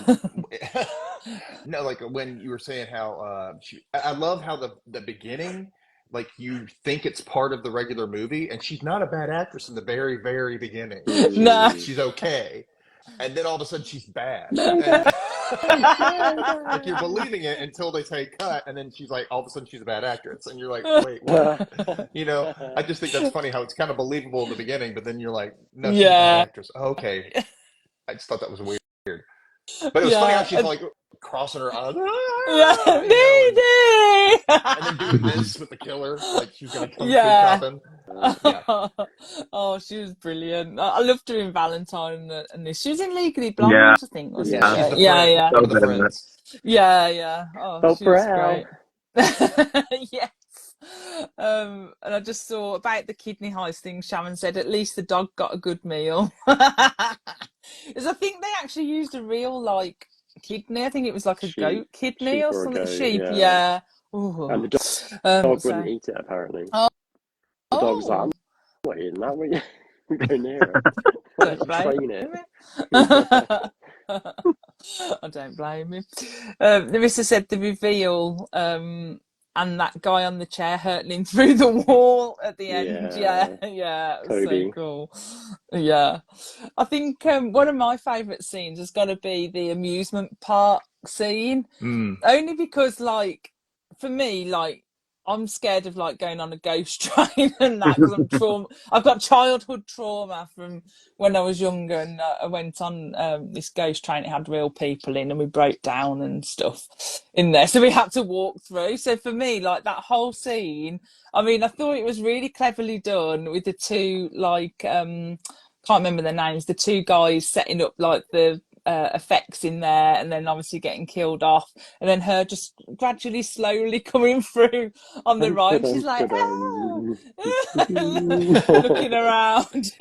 no, like when you were saying how I love how the beginning, like you think it's part of the regular movie, and she's not a bad actress in the very, very beginning. Like No. Mm. she's okay, and then all of a sudden she's bad, and Murder! like you're Murder! believing it until they say cut, and then she's like all of a sudden she's a bad actress, and you're like, wait, what? You know, I just think that's funny how it's kind of believable in the beginning, but then you're like, no, she's a bad Yeah. actress. Okay, I just thought that was weird. But it was funny how Yeah. she's like crossing her eyes, Yeah. "Ah," you know, Mayday. and then doing this with the killer, like she's gonna kung fu Yeah. chop him. Yeah, Oh, she was brilliant. I loved her in Valentine and this. She was in Legally Yeah, Blonde, I think, wasn't yeah, yeah, she's she? the Yeah, friend, yeah. one so of the good in it. friends. Yeah, yeah. Oh, Vote she for was Al. great. Yes. And I just saw about the kidney heist thing. Sharon said at least the dog got a good meal. Because I think they actually used a real like kidney. I think it was like a Sheep. goat kidney Sheep or or a something. goat, Sheep, yeah. yeah. And Ooh. the dog wouldn't So eat it, apparently. oh, The dog was like, I'm oh, not eating that. Will you go near it? Why did don't you blame train it? him. Yeah. I don't blame him. Larissa said the reveal, and that guy on the chair hurtling through the wall at the end. Yeah, Yeah. yeah, it was so Toby. cool. Yeah, I think one of my favourite scenes has got to be the amusement park scene, Mm. only because like for me like I'm scared of like going on a ghost train and that because I've got childhood trauma from when I was younger and I went on this ghost train. It had real people in and we broke down and stuff in there, so we had to walk through. So for me like that whole scene, I mean I thought it was really cleverly done with the two like can't remember their names, the two guys setting up like the effects in there and then obviously getting killed off and then her just gradually slowly coming through on the Dun, right dun, and she's dun, like ah! dun. Looking around.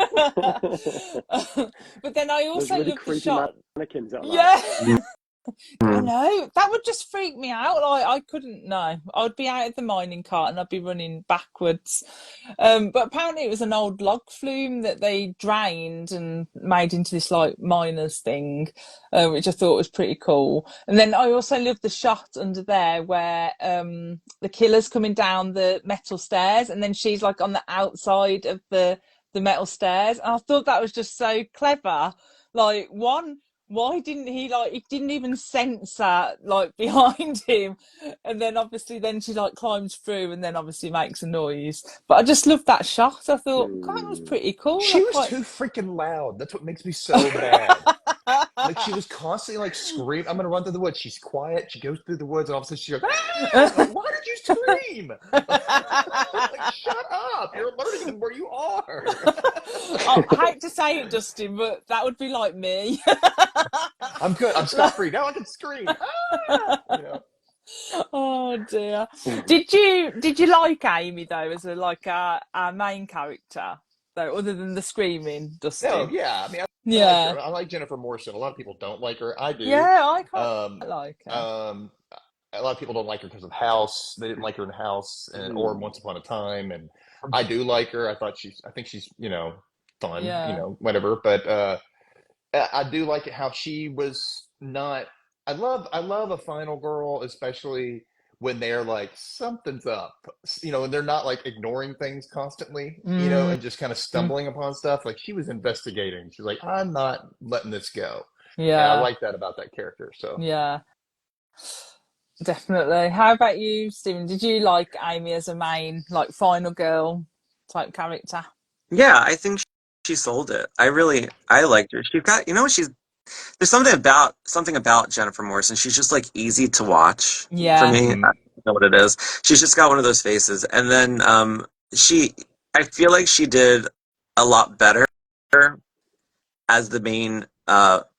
But then I Those also really love the creepy shot. mannequins at that. Yeah. I Mhm. know that would just freak me out. Like I couldn't know. I'd be out of the mining cart and I'd be running backwards. But apparently it was an old log flume that they drained and made into this like miners thing, which I thought was pretty cool. And then I also love the shot under there where the killer's coming down the metal stairs and then she's like on the outside of the metal stairs. And I thought that was just so clever. Like one, why didn't he like he didn't even sense that like behind him, and then obviously then she like climbs through and then obviously makes a noise, but I just loved that shot. I thought God, that was Hmm. pretty cool. I She was quite too freaking loud. That's what makes me so mad. Like she was constantly like screaming, "I'm gonna run through the woods." She's quiet. She goes through the woods, and all of a sudden she's like, "Ah!" Like, why did you scream? Like, shut up! You're learning them where you are. I hate to say it, Justin, but that would be like me. I'm good. I'm scot free now. I can scream. Ah! You know. Oh dear. Did you like Amy though as a like a main character though, other than the screaming, No, Dustin? yeah. I mean, I like Yeah. her. I like Jennifer Morrison. A lot of people don't like her. I do. Yeah, I quite Um, like her. um, a lot of people don't like her because of House. They didn't like her in House and or Hmm. Once Upon a Time. And I do like her. I think she's, fun, Yeah. whatever. But I do like it how she was not. I love a final girl, especially when they're like something's up, and they're not like ignoring things constantly, Mm, and just kind of stumbling upon stuff. Like she was investigating. She's like, I'm not letting this go, and I yeah, like that about that character. So yeah, definitely. How about you, Stephen? Did you like Amy as a main, like, final girl type character? Yeah, I think she sold it. I liked her. She's got, there's something about Jennifer Morrison. She's just like easy to watch for Yeah. me. I mhm. don't know what it is. She's just got one of those faces. And then she I feel like she did a lot better as the main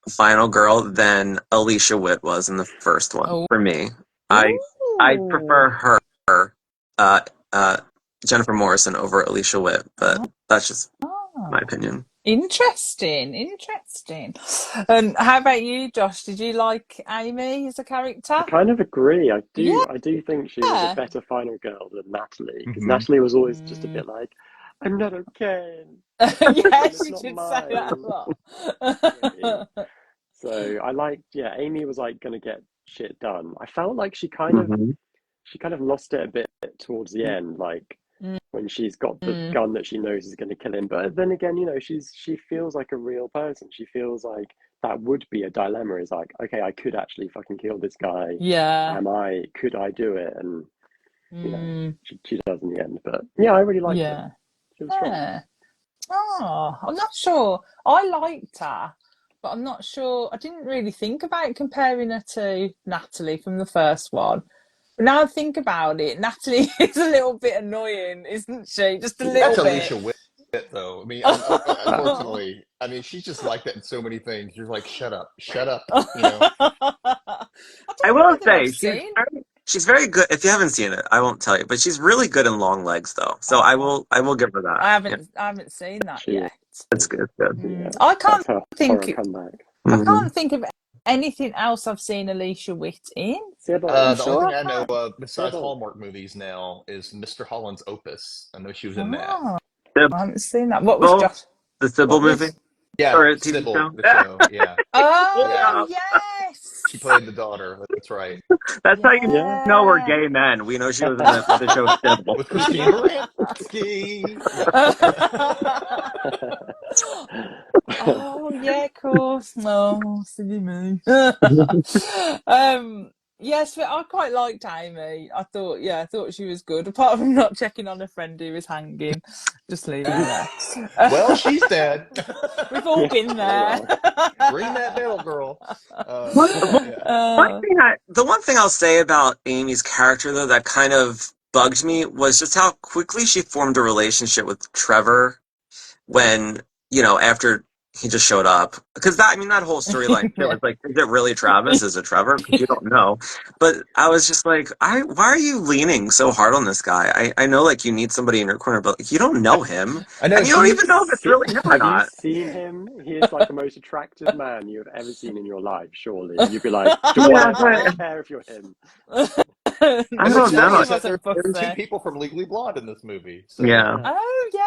final girl than Alicia Witt was in the first one Oh. for me. I Ooh. prefer her uh uh Jennifer Morrison over Alicia Witt, but that's just my Oh. opinion. Interesting, interesting. And how about you, Josh? Did you like Amy as a I character? kind of agree. I Yeah. do. I do think she was a better final girl than Natalie, because Mhm. Natalie was always just a Mm. bit like, "I'm not okay. Yeah, It's she not did say that mine." a lot. Really. So I like, yeah, Amy was like gonna get shit done. I felt like Hmm. she kind of lost it a bit towards the end, like when she's got the Mm. gun that she knows is going to kill him. But then again, she feels like a real person. She feels like that would be a dilemma. Is like, okay, I could actually fucking kill this guy. Yeah. Could I do it? And Mm. she does in the end. But yeah, I really liked her. Yeah. She was strong. Yeah. Oh, I'm not sure. I liked her, but I'm not sure. I didn't really think about comparing her to Natalie from the first one. But now I think about it, Natalie is a little bit annoying, isn't she? Just a Yeah. That's little bit. Alicia Witt, though. I mean, Uh, unfortunately, I mean, she's just like that in so many things. You're like, shut up, shut up. I I don't know will whether I've say seen. she's very good. If you haven't seen it, I won't tell you, but she's really good in long legs, though. So Oh, I will give her that. Yeah, I haven't seen that she yet. it's good. It's good. yeah, I that's can't her horror think. comeback. I Hmm. can't think of anything else I've seen Alicia Witt in. Sybil, I'm The only sure thing I I know have. of besides Sybil. Hallmark movies now is Mr. Holland's Opus. I know she was in that. Oh, Sybil, I haven't seen that. What was Josh? the Sybil What movie was? Yeah, or a TV Sybil, show. the show. Yeah, Oh, yeah. Yeah. She yes. played the daughter. That's right. That's how you Yeah. know we're Yeah. gay men. We know she was in the show Sybil. With Christine Baranski. Yeah. Oh yeah, of course. Oh, silly me. um, yes, but I quite liked Amy. I thought she was good. Apart from not checking on a friend who was hanging, just leaving her Well, there. she's dead. We've all Yeah. been Oh there. well. Ring that bell, girl. One, Yeah. Uh, the one thing I'll say about Amy's character, though, that kind of bugged me was just how quickly she formed a relationship with Trevor when, after he just showed up. Because that whole storyline too yeah. was like, is it really Travis? Is it Trevor? Because you don't know. But I was just like, why are you leaning so hard on this guy? I know, like, you need somebody in your corner, but like, you don't know him. I know And you don't she. even know if it's really him or Have you not. seen him? He is like the most attractive man you have ever seen in your life, surely. You'd be like, Yeah, I but don't care if you're him. I And what's don't funny know. He is that wasn't there's two fussy. people from Legally Blonde in this movie. So Yeah. Yeah. Oh Yeah.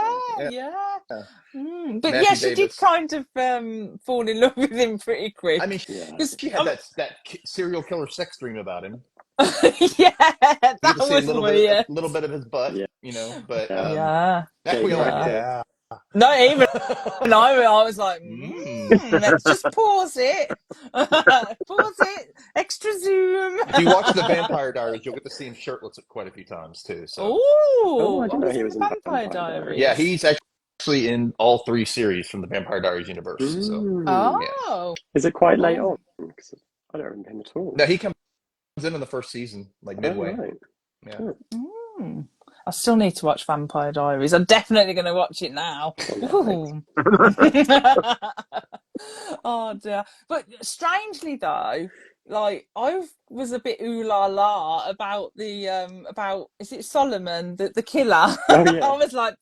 yeah, yeah, yeah. yeah. But yeah, Matthew she did Davis. kind of fall in love with him pretty I mean, quick. Yeah. Because she had that serial killer sex dream about him. yeah, We get that to see a was little bit, a weird. little bit of his butt, Yeah. But Yeah. Yeah, now Gay we all went, yeah. practice. yeah. Not even I was like, Mm. let's just pause it. Pause it. Extra zoom. If you watch The Vampire Diaries, you'll get to see him shirtless quite a few times too. So Oh, I Oh, didn't oh, know he's he in was the in Vampire Vampire yeah, Diaries. Diaries. he's actually in all three series from the Vampire Diaries universe. So Mm. yeah, Oh, Is it quite late oh, on? 'Cause I don't remember him at all. no, he comes in the first season, like Oh, midway. right. Yeah. Oh, mm. I still need to watch Vampire Diaries. I'm definitely going to watch it now. on Netflix. Ooh. Oh dear. But strangely though, like I was a bit ooh la la about is it Solomon, the killer? Oh, I yeah. was like,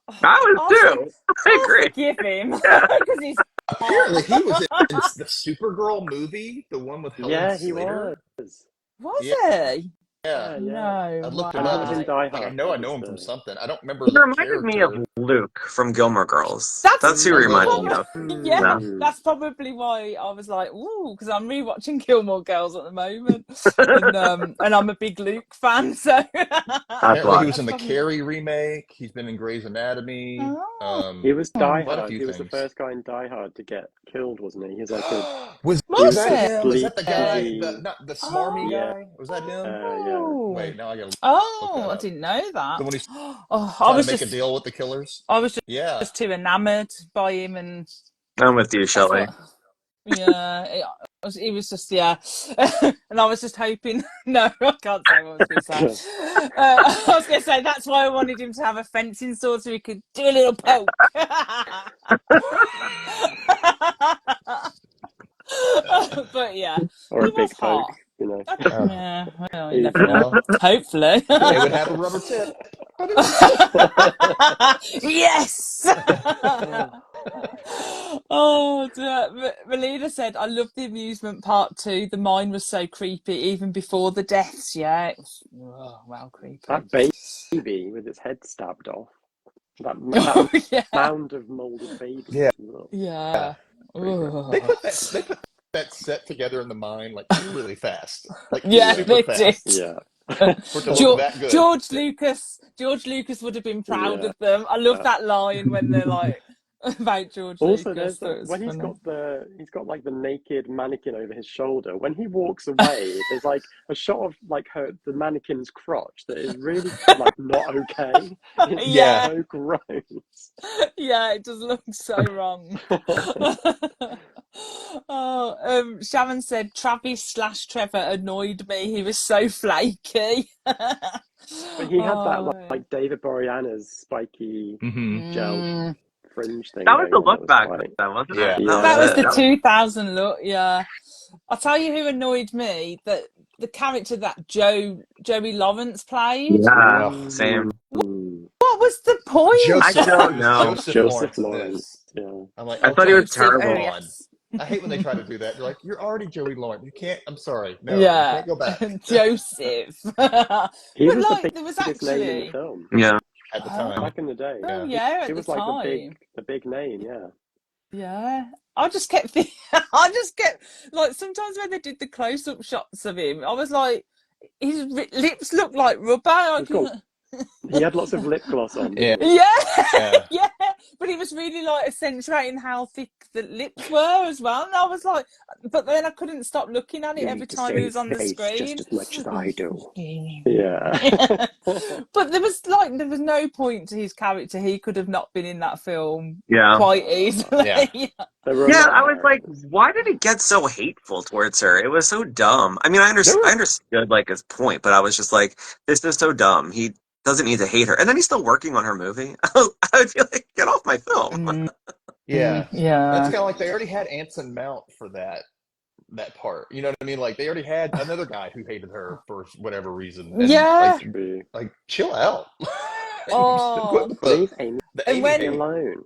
I oh, was too. I I'll agree. forgive him Yeah. because he's Apparently, he was hot. in the Supergirl movie, the one with Helen Yeah, he Slater. was. Was Yeah, he? Yeah. yeah. I No looked Might him not up have because been way. Die like I Hard, know but I it know was him from the. something. I don't remember He the reminded me of character. Luke from Gilmore Girls. That's That's who he A reminded little. me probably, of. yeah, Yeah. Mm. that's probably why I was like, ooh, because I'm rewatching Gilmore Girls at the moment, and I'm a big Luke fan, so That's Apparently, he why. was that's in the probably. Carrie remake. He's been in Grey's Anatomy. Oh, He was Die Quite a Hard. few He was the things. first guy in Die Hard to get killed, wasn't he? He's like a. Was He was was that the it? him? Is that the guy? The sleazy. not the smarmy Oh, Yeah, guy? Was that him? yeah. oh, Wait, now I gotta look oh, that I up. didn't know that. The one he's Oh, trying to make a deal with the killers. I was Yeah. just too enamored by him, and I'm with you, that's Chelley. what. Yeah, it was just yeah, and I was just hoping. No, I can't say what I was going to say. I was going to say that's why I wanted him to have a fencing sword so he could do a little poke. But yeah, Or he a was big poke, hot. you know. Yeah, well, you never Easy. know. Well, Hopefully. it would have a rubber tip. Yes. Oh, dear. Melina said, I love the amusement part too. The mine was so creepy, even before the deaths. Yeah, it was well creepy. That baby with its head stabbed off. That Oh, yeah. mound of molded babies. Yeah. Ugh, Yeah. pretty gross. They put that set together in the mind like really fast. Like Yeah, Yeah, super they did. fast. yeah, For it to look that good. George Lucas would have been proud yeah. of them. I love Uh, that line when they're like about George Also, Lucas. That was when funny. he's got like the naked mannequin over his shoulder. When he walks away, there's like a shot of like the mannequin's crotch that is really like not okay. It's Yeah. Yeah, so gross. yeah, it does look so wrong. Oh, Sharon said Travis/Trevor annoyed me. He was so flaky. But he had that Oh, yeah. like David Boreanaz's spiky Hmm. gel Mm. fringe thing That was going the on. That look was back quite. then, wasn't Yeah. it? That That was was Yeah. the it. 2000 look, yeah. I'll tell you who annoyed me, that the character that Joey Lawrence played. Yeah, Mm, same. What was the I point? Joseph. It don't was know. Joseph Joseph Lawrence in Lawrence. this. Yeah. I'm like, I oh, thought he was come Joseph, oh terrible. on. yes. I hate when they try to do that. They're like, you're already Joey Lawrence. You can't. I'm sorry. No, you Yeah, can't go back. Joseph. He But was the like, there was biggest name in the actually, film Yeah. At the oh, time. back in the day. oh Yeah. yeah, He at the was like time. the big name. Yeah. Yeah. I just kept thinking, I just kept like sometimes when they did the close-up shots of him, I was like, his lips look like rubber. I He's got. couldn't. He had lots of lip gloss on, Yeah. didn't he? Yeah, Yeah. yeah, but he was really like accentuating how thick the lips were as well, and I was like, but then I couldn't stop looking at it You every need to time he save was on the face just screen. as much as I do. Yeah. But there was no point to his character. He could have not been in that film Yeah. quite Yeah. easily. There were a Yeah, lot I of was like, characters. why did it get so hateful towards her? It was so dumb. I mean, There I were. understood like his point, but I was just like, this is so dumb. He doesn't need to hate her. And then he's still working on her movie. I would feel like, get off my film. Yeah. It's Yeah. kind of like they already had Anson Mount for that part. You know what I mean? Like they already had another guy who hated her for whatever reason, and Yeah. True. like chill out. Quit Oh, with Leave Amy the and Amy when hate. alone.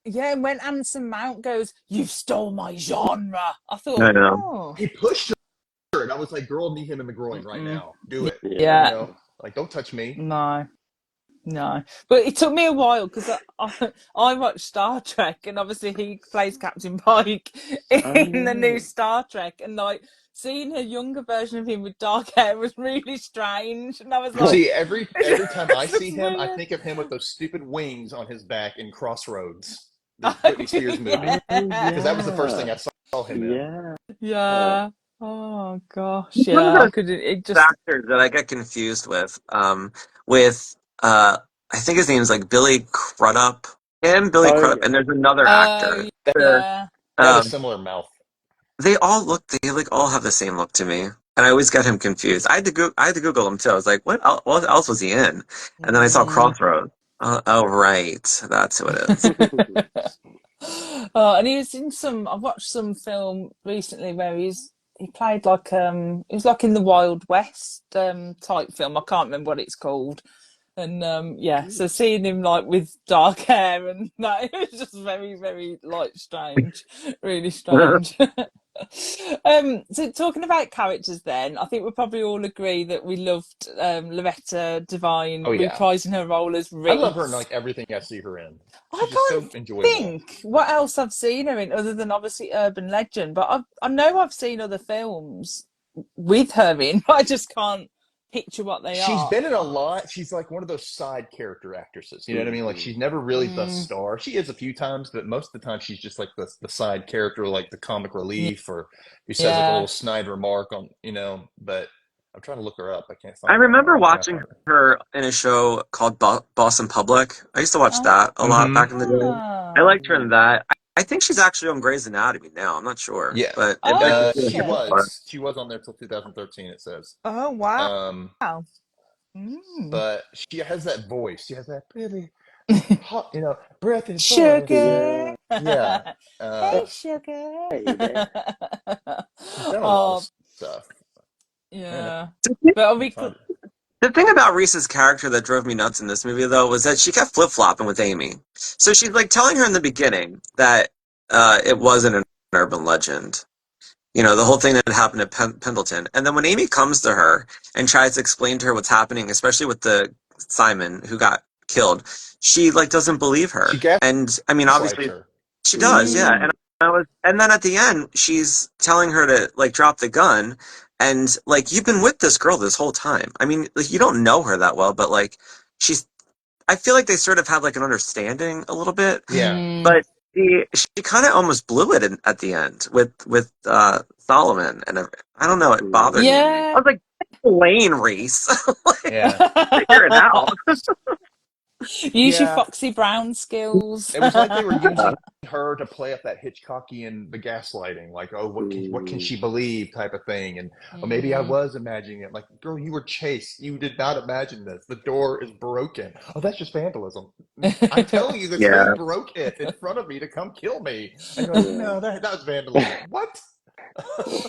yeah, and when Anson Mount goes, "You stole my genre," I I thought, know. oh, He pushed her, and I was like, "Girl, knee him in the groin right mm-mm. now. Do it." Yeah. You Yeah, know, like don't touch me. no. No, but it took me a while because I watched Star Trek, and obviously he plays Captain Pike Oh in the new yeah. Star Trek, and like seeing a younger version of him with dark hair was really strange, and I was like, See, every time I it's see just him, I weird. think of him with those stupid wings on his back in Crossroads, the Oh, Britney Spears movie, Oh because that was the first thing yeah. I saw him in. Yeah. yeah. Oh gosh, He's one of yeah. I those couldn't. It just. actors that I get confused with I think his name's like Billy Crudup. Him, Billy Oh Crudup, yeah. and there's another Oh actor. yeah. They have a Um, similar mouth. they like all have the same look to me, and I always get him confused. I had to Google him too. I was like, what else was he in? And then I saw Mm. Crossroads. Oh, right, that's who it is. Oh, and he was in some. I watched some film recently where he played like he was like in the Wild West type film. I can't remember what it's called. And yeah, so seeing him like with dark hair and that, it was just very, very like strange, really strange. So talking about characters then, I think we'll probably all agree that we loved Loretta Devine Oh yeah, reprising her role as I love her in Reese. like everything I see her in. I She's just so can't enjoyable. think what else I've seen her in other than obviously Urban Legend, but I know I've seen other films with her in, but I just can't picture what they She's are. been in a lot. She's like one of those side character actresses. You know what I mean? Like Mhm. she's never really the Mm, star. She is a few times, but most of the time she's just like the side character, like the comic relief, or who says like a yeah. little snide remark on, you know. But I'm trying to look her up. I can't I find her. remember I cannot watching find her. her in a show called Boston Public. I used to watch Ah, that a lot Hmm. back in the day. I liked her in Mhm. that. I think she's actually on Grey's Anatomy now. I'm not sure, Yeah. but it might be oh, doing She okay. so far. was. She was on there till 2013. It says. Oh, wow. Um, Mm. but she has that voice. She has that really hot, breathy voice. Sugar. Yeah, Yeah. Hey, Uh, sugar. baby. she's done a lot of Oh, stuff. Man, yeah. The But can't we find could. it. thing about Reese's character that drove me nuts in this movie, though, was that she kept flip-flopping with Amy. So she's like telling her in the beginning that it wasn't an urban legend. The whole thing that happened at Pendleton. And then when Amy comes to her and tries to explain to her what's happening, especially with the Simon who got killed, she like doesn't believe She her. And I mean, gaslights obviously her. she does, yeah. Mm. And then at the end, she's telling her to like drop the gun, and like you've been with this girl this whole time. I mean, like you don't know her that well, but like she's. I feel like they sort of had like an understanding a little bit, Yeah. but she kind of almost blew it at the end with Solomon, and I don't know, it bothered me. Mm. I Yeah. was like, Lane Reese, like Yeah. figure it out. Use your Yeah. Foxy Brown skills. It was like they were Uh, using her to play up that Hitchcockian, the gaslighting, like, oh, what can Mm. she believe type of thing, and oh, maybe I Mm. was imagining it. Like, girl, you were chased. You did not imagine this. The door is broken. Oh, that's just vandalism. I'm telling you, this lady yeah, broke it in front of me to come kill me, and you're like, Yeah. no, that was vandalism. What?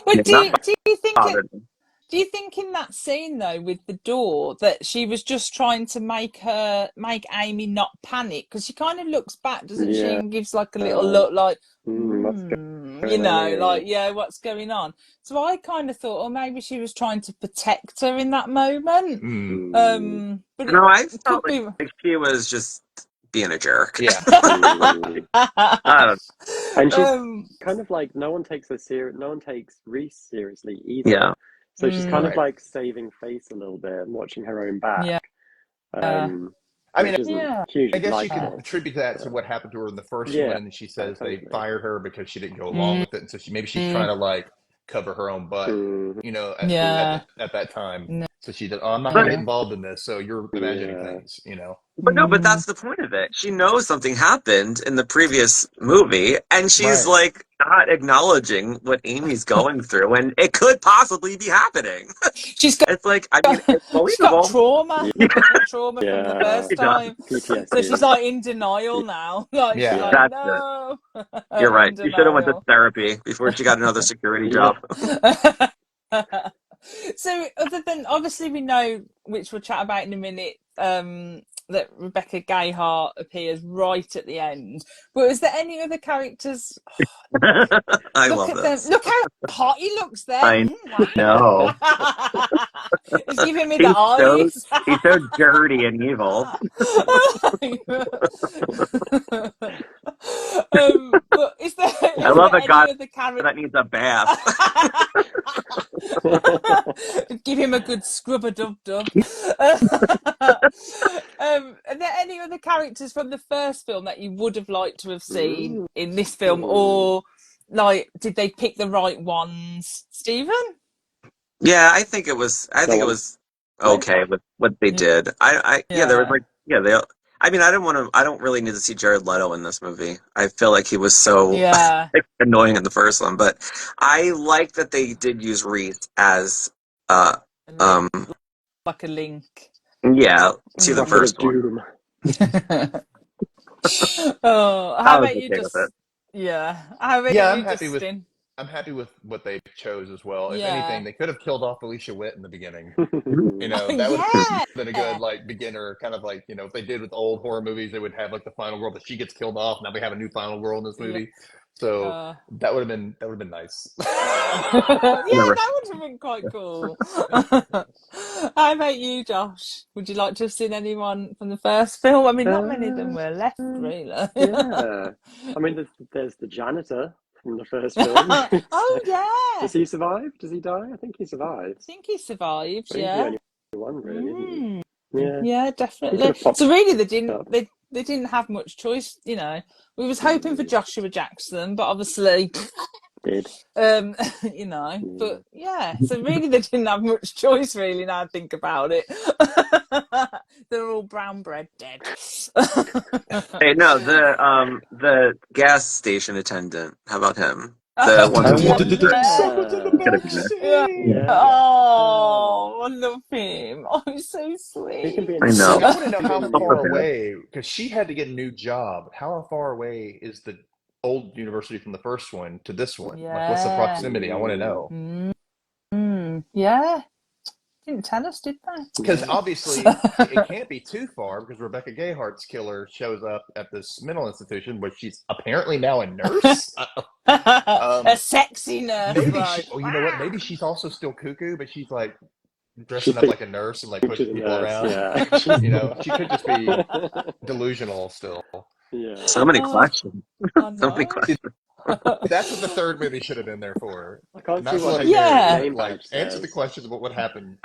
Well, yeah, not do you think it? bothered me. Do you think in that scene though with the door that she was just trying to make Amy not panic because she kind of looks back, doesn't she, Yeah. and gives like a little look like, What's you going on know, here? like yeah, what's going on? So I kind of thought, oh, maybe she was trying to protect her in that moment. Mm, Mm. But it No, I felt could be. like she was just being a jerk. yeah. Mm. I don't. And she's um, kind of like no one takes Reese seriously either. Yeah, So she's kind mm, of Right. like saving face a little bit and watching her own back, yeah, I mean, which isn't yeah, hugely I guess you could likable. attribute that to But what happened to her in the first one, yeah, and she says they totally. fired her because she didn't go along mm, with it, and so maybe she's trying to like cover her own butt, Mm. at yeah, at that time. no, So she did. Oh, I'm not going to but get yeah. involved in this. So you're imagining Yeah. things. But no, but Mm. that's the point of it. She knows something happened in the previous movie, and she's Right. like not acknowledging what Amy's going through, and it could possibly be happening. She's got It's like, I mean, it's she's got believable. trauma. Yeah. She's got trauma from the Yeah. first She does. time. So she's PTSD. like in denial now. Like she's Yeah. like, Yeah. That's it. no, You're in right. She should have went to denial. therapy before she got another security Yeah. job. So other than obviously we know, which we'll chat about in a minute, that Rebecca Gayheart appears right at the end. But is there any other characters? I Look love at them. this. Look how hot he looks there. I know. Wow. He's giving me the He's so eyes. he's so dirty and evil. But I is love there a any guy other character? that needs a bath. Give him a good scrub a dub dub. Are there any other characters from the first film that you would have liked to have seen Mm. in this film, or like did they pick the right ones, Stephen? Yeah, I think it was. I Go think it on. was okay with what they did. Yeah, there was Yeah, like, yeah, they. I mean, I didn't want to. I don't really need to see Jared Leto in this movie. I feel like he was so yeah, like, annoying in the first one, but I like that they did use Reese as, uh, a um, like a link. yeah, to the Mm. Prophet first of one. Doom. Oh, how I was about you, okay with it. just yeah? How about Yeah, you, Justin? I'm happy with what they chose as well. If Yeah. anything, they could have killed off Alicia Witt in the beginning. Oh That would have yeah. been a good like beginner kind of like, if they did with old horror movies, they would have like the final girl, but she gets killed off. Now we have a new final girl in this Yeah. movie. So Uh, that would have been nice. yeah, Never. that would have been quite cool. How about you, Josh? Would you like to have seen anyone from the first film? I mean, not many of them were left, Um, really. yeah. I mean, there's the janitor from the first film. Oh, yeah. Does he survive? Does he die? I think he I survives. think he survives, But he's the yeah. only one, really, isn't Mm, he? Yeah. yeah, He could definitely. have popped So really, up. they didn't have much choice, you know. We was hoping for Joshua Jackson, but obviously, Did. you know. Yeah. But yeah, so really, they didn't have much choice, really. Now I think about it, they're all brown bread dead. Hey, no, the gas station attendant. How about him? The Oh, one who Dude, walked. yeah. someone's in the Could have back been there. Yeah. seat. Yeah. Oh, I love him. Oh, he's so He can be sweet. I Look, know. I anyone. want to He know can be how in a So far movie. bad. away, because she had to get a new job. How far away is the old university from the first one to this one? Like, what's the Yeah. proximity? I want to know. Yeah. Didn't tell us, did Because No. obviously they? it can't be too far because Rebecca Gayhart's killer shows up at this mental institution where she's apparently now a nurse. A Um, sexy nurse, maybe though. she, oh, you know what? Maybe she's also still cuckoo, but she's like She dressing up thinks like a nurse and like she's pushing a people nurse. around. Yeah. She's. You know, she could just be delusional still. Yeah. So many Oh, questions. I So many know. See, questions. that's what the third movie should have been there for. I can't see Not what Bloody her Mary, Yeah. name but like badge answer the says. questions about what happened.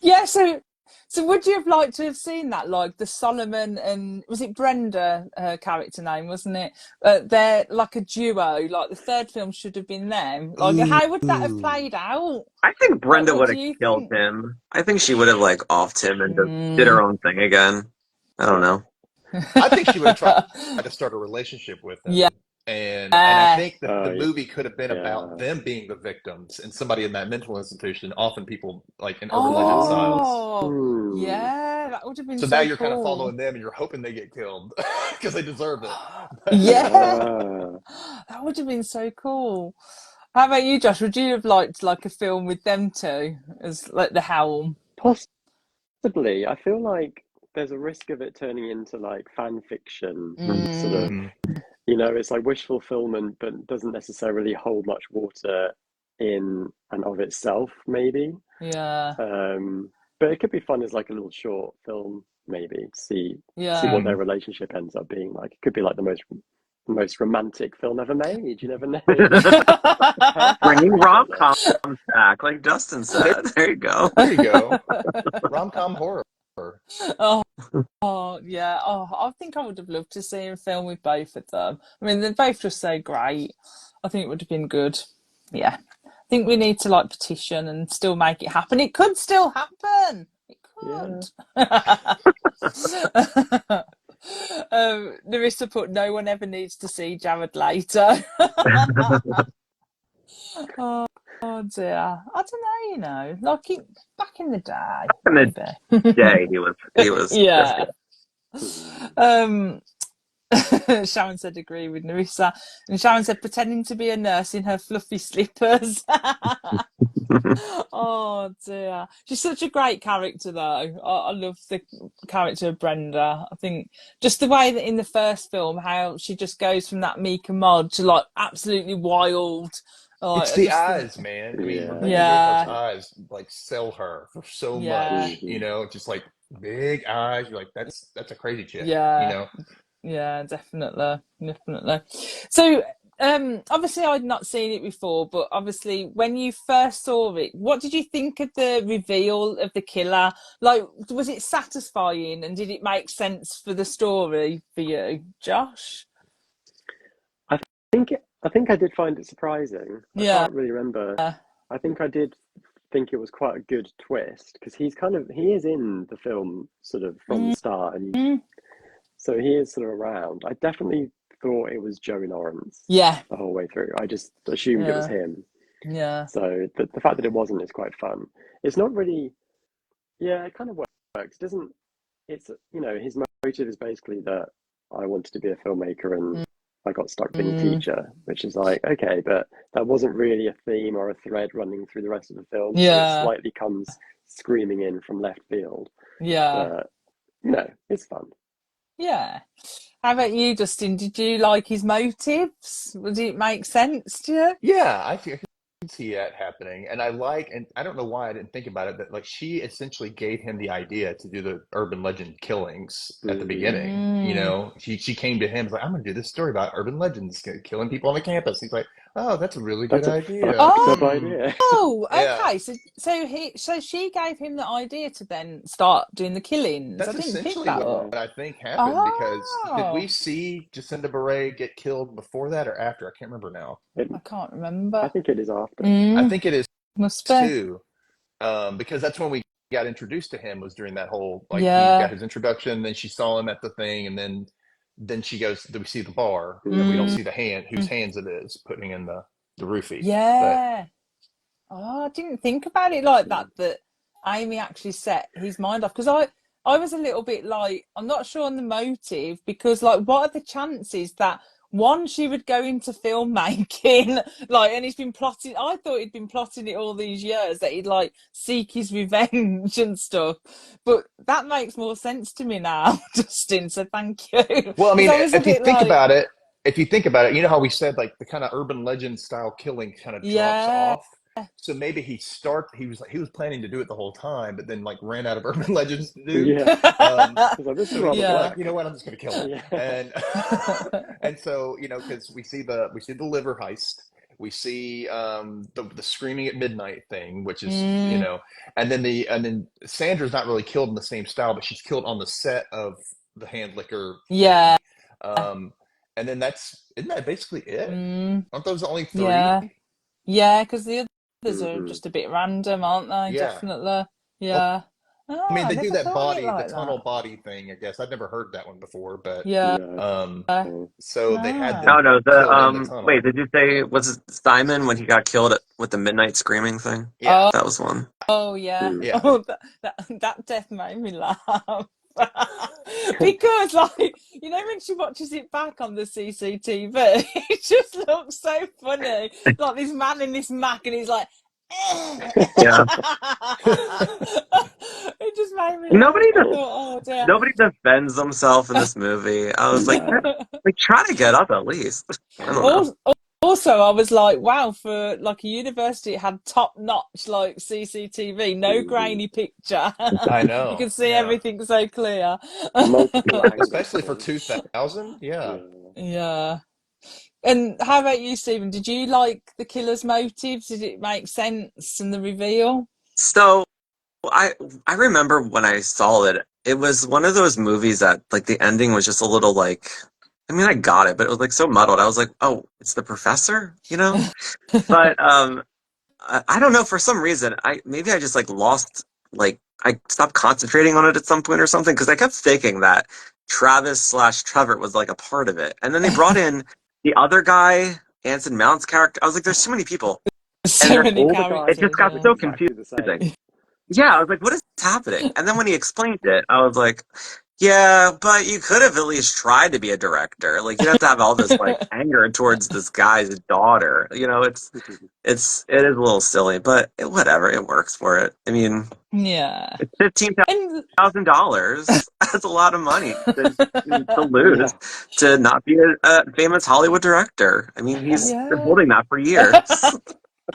Yeah, so would you have liked to have seen that, like the Solomon and was it Brenda, her character name, wasn't it? They're like a duo. Like the third film should have been them. Like, how would that have Ooh. played out? I think Like, Brenda what would do have you killed think? him. I think she would have like offed him and just did her Mm. own thing again. I don't know. I think she would have tried to start a relationship with Yeah. him. And I think the Oh movie could have been about yeah. them being the victims and somebody in that mental institution offing people like in unrelated styles. Oh, Hmm. yeah, that would have been So now so you're kind of cool. following them and you're hoping they get killed because they deserve it. Yeah, Ah. that would have been so cool. How about you, Josh? Would you have liked like a film with them two as like the helm? Possibly. I feel like there's a risk of it turning into like fan fiction, sort Mm, of. Mhm. It's like wish fulfillment, but doesn't necessarily hold much water in and of itself, maybe. yeah, Um, but it could be fun as like a little short film, maybe. See yeah. what their Mhm. relationship ends up being like. It could be like the most romantic film ever made. You never know. Perfect Bringing for each other. rom-coms back, like Dustin There, said. There you go. there you go. Rom-com horror. Oh, oh, yeah. Oh, I think I would have loved to see a film with both of them. I mean, they're both just so great. I think it would have been good. Yeah. I think we need to like petition and still make it happen. It could still happen. It Yeah. could. Narissa put, no one ever needs to see Jared later. Oh, oh dear. I don't know, like back in the day, In the maybe. day, he was just Yeah. Hmm. Um, Sharon said agree with Narissa. And Sharon said pretending to be a nurse in her fluffy slippers. Oh dear. She's such a great character though. I love the character of Brenda. I think just the way that in the first film how she just goes from that meek and mod to like absolutely wild. Like It's I the just think eyes, man. I mean, Yeah. Rebecca Gayheart's yeah, eyes like sell her for so yeah, much, Hmm. just like big eyes. You're like, that's a crazy chick, yeah. Yeah, definitely, definitely. So, obviously I'd not seen it before, but obviously when you first saw it, what did you think of the reveal of the killer? Like, was it satisfying and did it make sense for the story for you, Josh? I I think I did find it surprising. I Yeah, can't really remember. I think I did think it was quite a good twist because he is in the film sort of from the mm, start, and mm, so he is sort of around. I definitely thought it was Joey Lawrence yeah, the whole way through. I just assumed it was yeah, him. yeah, So the fact that it wasn't is quite fun. It's not really, yeah, it kind of works. It doesn't, it's, his motive is basically that I wanted to be a filmmaker and I got stuck being a mm, teacher, which is like, okay, but that wasn't really a theme or a thread running through the rest of the film. So it yeah, slightly comes screaming in from left field. yeah, But, it's fun. yeah. How about you, Dustin? Did you like his motives? Did it make sense to you? Yeah, I can see that happening, and and I don't know why I didn't think about it, but like she essentially gave him the idea to do the urban legend killings at the Mm. beginning. Mm. She came to him, was like, "I'm going to do this story about urban legends killing people on the campus." He's like, "Oh, that's a really good That's a idea." fucked up Hmm. idea. Oh, Yeah, okay. So she gave him the idea to then start doing the killings. I that's didn't pick essentially that what up. Yeah. I think happened because did we Oh, see Jacinda Beret get killed before that or after? I can't remember now. It, I can't I remember. think it is after. I Mm, think it is must be. too. Because that's when we got introduced to him was during that whole like he got Yeah. his introduction, then she saw him at the thing, and then she goes, "Do we see the bar?" And we don't Mm. Mm, see the hand, whose hands it is putting in the roofie. But yeah. Oh, I didn't think about it like Mm. that, that Amy actually set his mind off. Because I was a little bit like, I'm not sure on the motive, because like, what are the chances that one, she would go into filmmaking, like, and he's been plotting, I thought he'd been plotting it all these years, that he'd like seek his revenge and stuff. But that makes more sense to me now, Justin, so thank you. well, I Because mean, I was a bit like, if you think about it, you know how we said like the kind of urban legend style killing kind of drops yeah. off. So maybe he was planning to do it the whole time, but then like ran out of urban legends to do. Yeah. It's like, this is So he's rather just Yeah. like, you know black. what, I'm just going to kill him. Yeah. And and so because we see the liver heist, we see the screaming at midnight thing, which is Mm, and then Sandra's not really killed in the same style, but she's killed on the set of the hand liquor yeah. thing. Um, and then isn't that basically it? Mm, Aren't those only three? yeah. Yeah, because the others are Hmm. just a bit random, aren't they? Yeah. Definitely. Well, Yeah. I Oh, mean, I they do never that thought of it the like tunnel that. body thing, I guess. I've never heard that one before, but Yeah. No. No. so they had Ah. them Oh no, the killed in the wait, tunnel. did you say was it Simon when he got killed with the midnight screaming thing? Yeah, Oh, That was one. oh yeah. Hmm. yeah. Oh, that death made me laugh. Because like, when she watches it back on the CCTV, it just looks so funny. Like this man in this Mac and he's like Yeah. it just made me laugh. Nobody I just Oh, thought, oh dear. nobody defends themselves in this movie. I was no. like try to get up at least. I don't know. Also, also, I was like, wow, for like a university, it had top notch like CCTV, no Hmm. grainy picture. I You know. can see Yeah. everything so clear. Multiple Especially for angles. 2000. Yeah. Yeah. Yeah. And how about you, Stephen? Did you like the killer's motives? Did it make sense and the reveal? So I I remember when I saw it, it was one of those movies that like the ending was just a little like I mean I got it, but it was like so muddled. I was like, oh, it's the professor, you know? But I don't know, for some reason, I just like lost like I stopped concentrating on it at some point or something because I kept thinking that Travis slash Trevor was like a part of it. And then they brought in the other guy, Anson Mount's character. I was like, there's so many people. And So then many All the guys it just characters, look got yeah. so exactly the confusing. same. Yeah, I was like, what is happening? And then when he explained it, I was like, yeah, but you could have at least tried to be a director. Like, you'd have to have all this like anger towards this guy's daughter. You know, it is a little silly, but whatever, it works for it. I mean, Yeah. it's fifteen And thousand dollars. That's a lot of money to lose Yeah. to not be a famous Hollywood director. I mean, he's been yeah. holding that for years.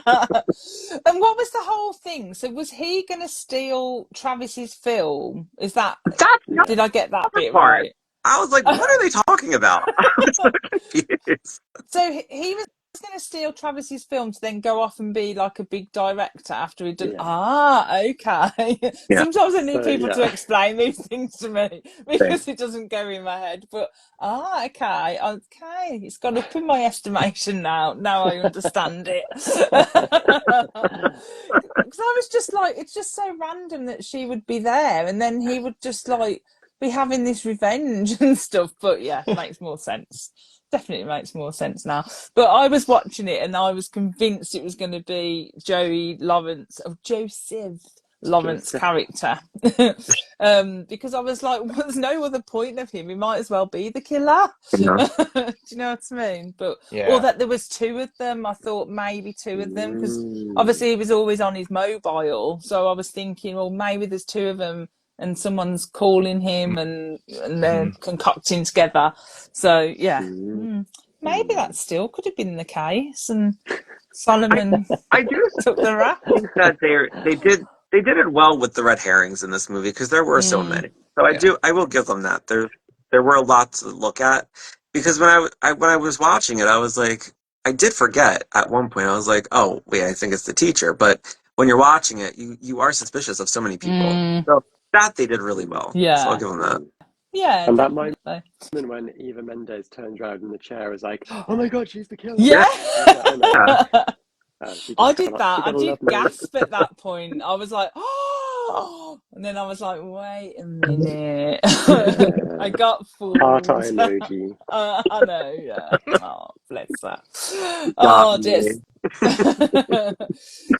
And what was the whole thing? So was he going to steal Travis's film? Is that, That's the did I get that other bit part. right? I was like, what are they talking about? I was so confused. So he was going to steal Travis's film to then go off and be like a big director after he'd done. Yeah. Ah, okay. Yeah, Sometimes I need So people to yeah. explain these things to me same. because it doesn't go in my head. But okay, okay, it's gone up in my estimation now. Now I understand it. Because I was just like, it's just so random that she would be there, and then he would just like be having this revenge and stuff. But yeah, makes more sense. Definitely makes more sense now. But I was watching it and I was convinced it was going to be Joey Lawrence, or Joseph Lawrence Just character. Because I was like, well, there's no other point of him. He might as well be the killer. Yeah. Do you know what I mean? But or Yeah. that there was two of them. I thought maybe two of them because mm, obviously he was always on his mobile. So I was thinking, well, maybe there's two of them and someone's calling him, and they're Mhm. concocting together. So yeah, Mm. maybe that still could have been the case, and I Solomon I do took the rap. think that they did it well with the red herrings in this movie because there were so many. So Yeah. I will give them that. There were a lot to look at because when I was watching it, I was like, I did forget at one point. I was like, oh wait, I think it's the teacher. But when you're watching it, you are suspicious of so many people. So that they did really well. So I'll Yeah, give them that. yeah, And that moment definitely. when Eva Mendes turns around in the chair is like, "Oh my God, she's the killer!" Yeah. Yeah, I was like, "Oh no, yeah, she I just did got that. she I got a did love note." gasp at that point. I was like, oh, and then I was like, wait a minute. I Yeah, got heart eye fooled. emoji. I know, yeah. Oh, bless her. got Oh, me. just.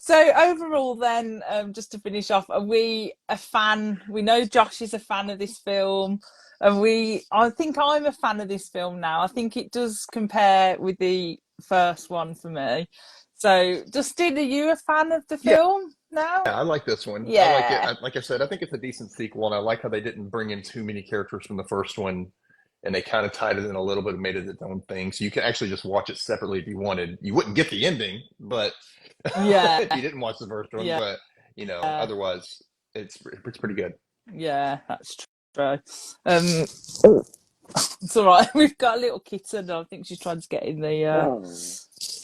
So overall, then, just to finish off, are we a fan? We know Josh is a fan of this film. I think I'm a fan of this film now. I think it does compare with the first one for me. So, Dustin, are you a fan of the Yeah, film now? I like this one. I like it. Yeah. Like I said, I think it's a decent sequel, and I like how they didn't bring in too many characters from the first one, and they kind of tied it in a little bit and made it its own thing. So you can actually just watch it separately if you wanted. You wouldn't get the ending, but Yeah. if you didn't watch the first one, Yeah. but otherwise, it's pretty good. Yeah, that's true. Oh, it's all right. We've got a little kitten. I think she's trying to get Oh,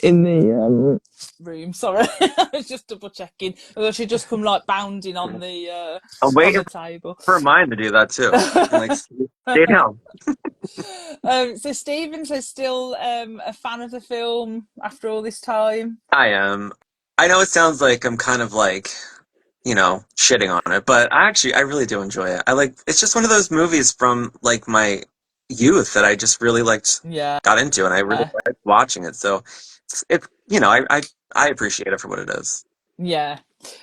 in the room. Sorry, I was just double checking. Although she just come like bounding I'm on waiting the table. for mine to do that too. She can like stay down. So Stephen says still a fan of the film after all this time. I am. I know it sounds like I'm kind of like, shitting on it, but I really do enjoy it. It's just one of those movies from like my youth that I just really Yeah, got into, and I really liked watching it. So I appreciate it for what it is. yeah.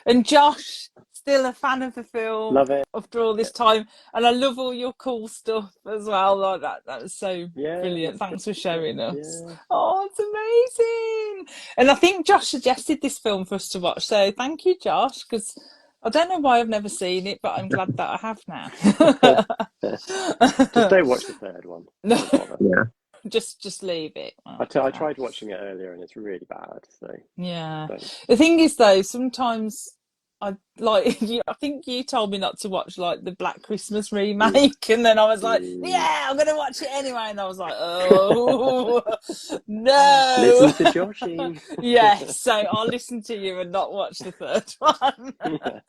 And Josh, still a fan of the film love it. after all this time, and I love all your cool stuff as well. Like that, that was so Yeah, brilliant. the Thanks for sticker. showing us. Yeah. Oh, it's amazing. And I think Josh suggested this film for us to watch. So thank you, Josh, because I don't know why I've never seen it, but I'm glad that I have Just now. don't watch the third one. No, Don't bother. Yeah. just leave it. I Okay. tried watching it earlier and it's really bad. So Yeah. don't. The thing is, though, sometimes I like. I think you told me not to watch like the Black Christmas Mm, remake, and then I was like, mm. "Yeah, I'm gonna watch it anyway." And I was like, "Oh no!" Listen to Joshy. Yes, so I'll listen to you and not watch the third one. Yeah.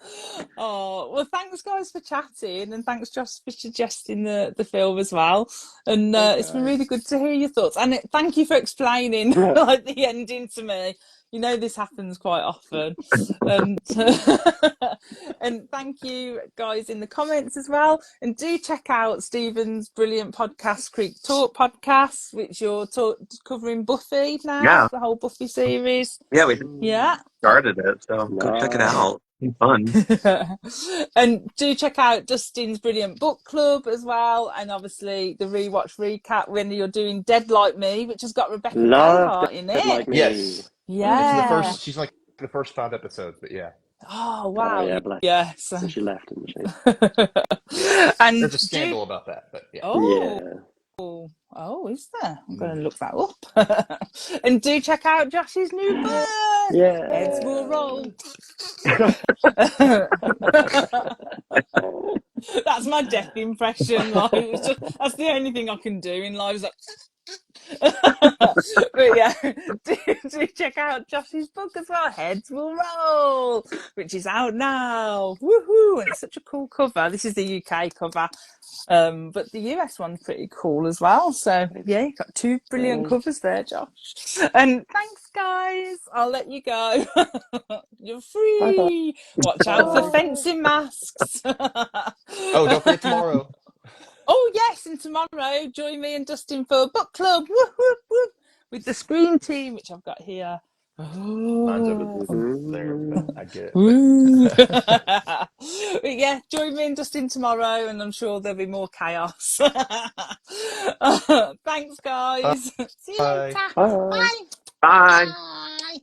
Oh well, thanks guys for chatting, and thanks Josh for suggesting the film as well. And Thanks, it's been guys. really good to hear your thoughts, and thank you for explaining like the ending to me. You know this happens quite often, and and thank you guys in the comments as well. And do check out Stephen's brilliant podcast, Creek Talk podcast, which you're covering Buffy now, Yeah. the whole Buffy series. Yeah, we Yeah. started it, so go check it Nice. out. It's fun. And do check out Dustin's brilliant book club as well, and obviously the rewatch recap when you're doing Dead Like Me, which has got Rebecca Love Gayheart in Dead it. Like Me. Yes, it's the Yeah. first. She's like the first 5 episodes, but yeah, Oh Oh wow. yeah, bless. Yes. So she left, didn't she? yeah. And There's a do scandal about that, but yeah. oh Yeah. oh, is there? I'm going Mm. to look that up. And do check out Josh's new book. Heads will Yeah. roll. That's my death impression. Like, that's the only thing I can do in life. Is like, but yeah, do check out Josh's book as well. Heads will roll, which is out now. Woohoo! And it's such a cool cover. This is the UK cover. But the US one's pretty cool as well. So yeah, you got two brilliant covers there, Josh. And thanks, guys. I'll let you go. You're Bye bye. free. Watch out for fencing masks. Oh, don't forget tomorrow. Oh yes, and tomorrow join me and Dustin for book club. Woo, woo, woo, with the Screen Team, which I've got here. Mine's over Oh. there, but I get But it. yeah, join me and Dustin tomorrow, and I'm sure there'll be more chaos. Thanks, guys. See you Bye. later. Bye. Bye. Bye. Bye.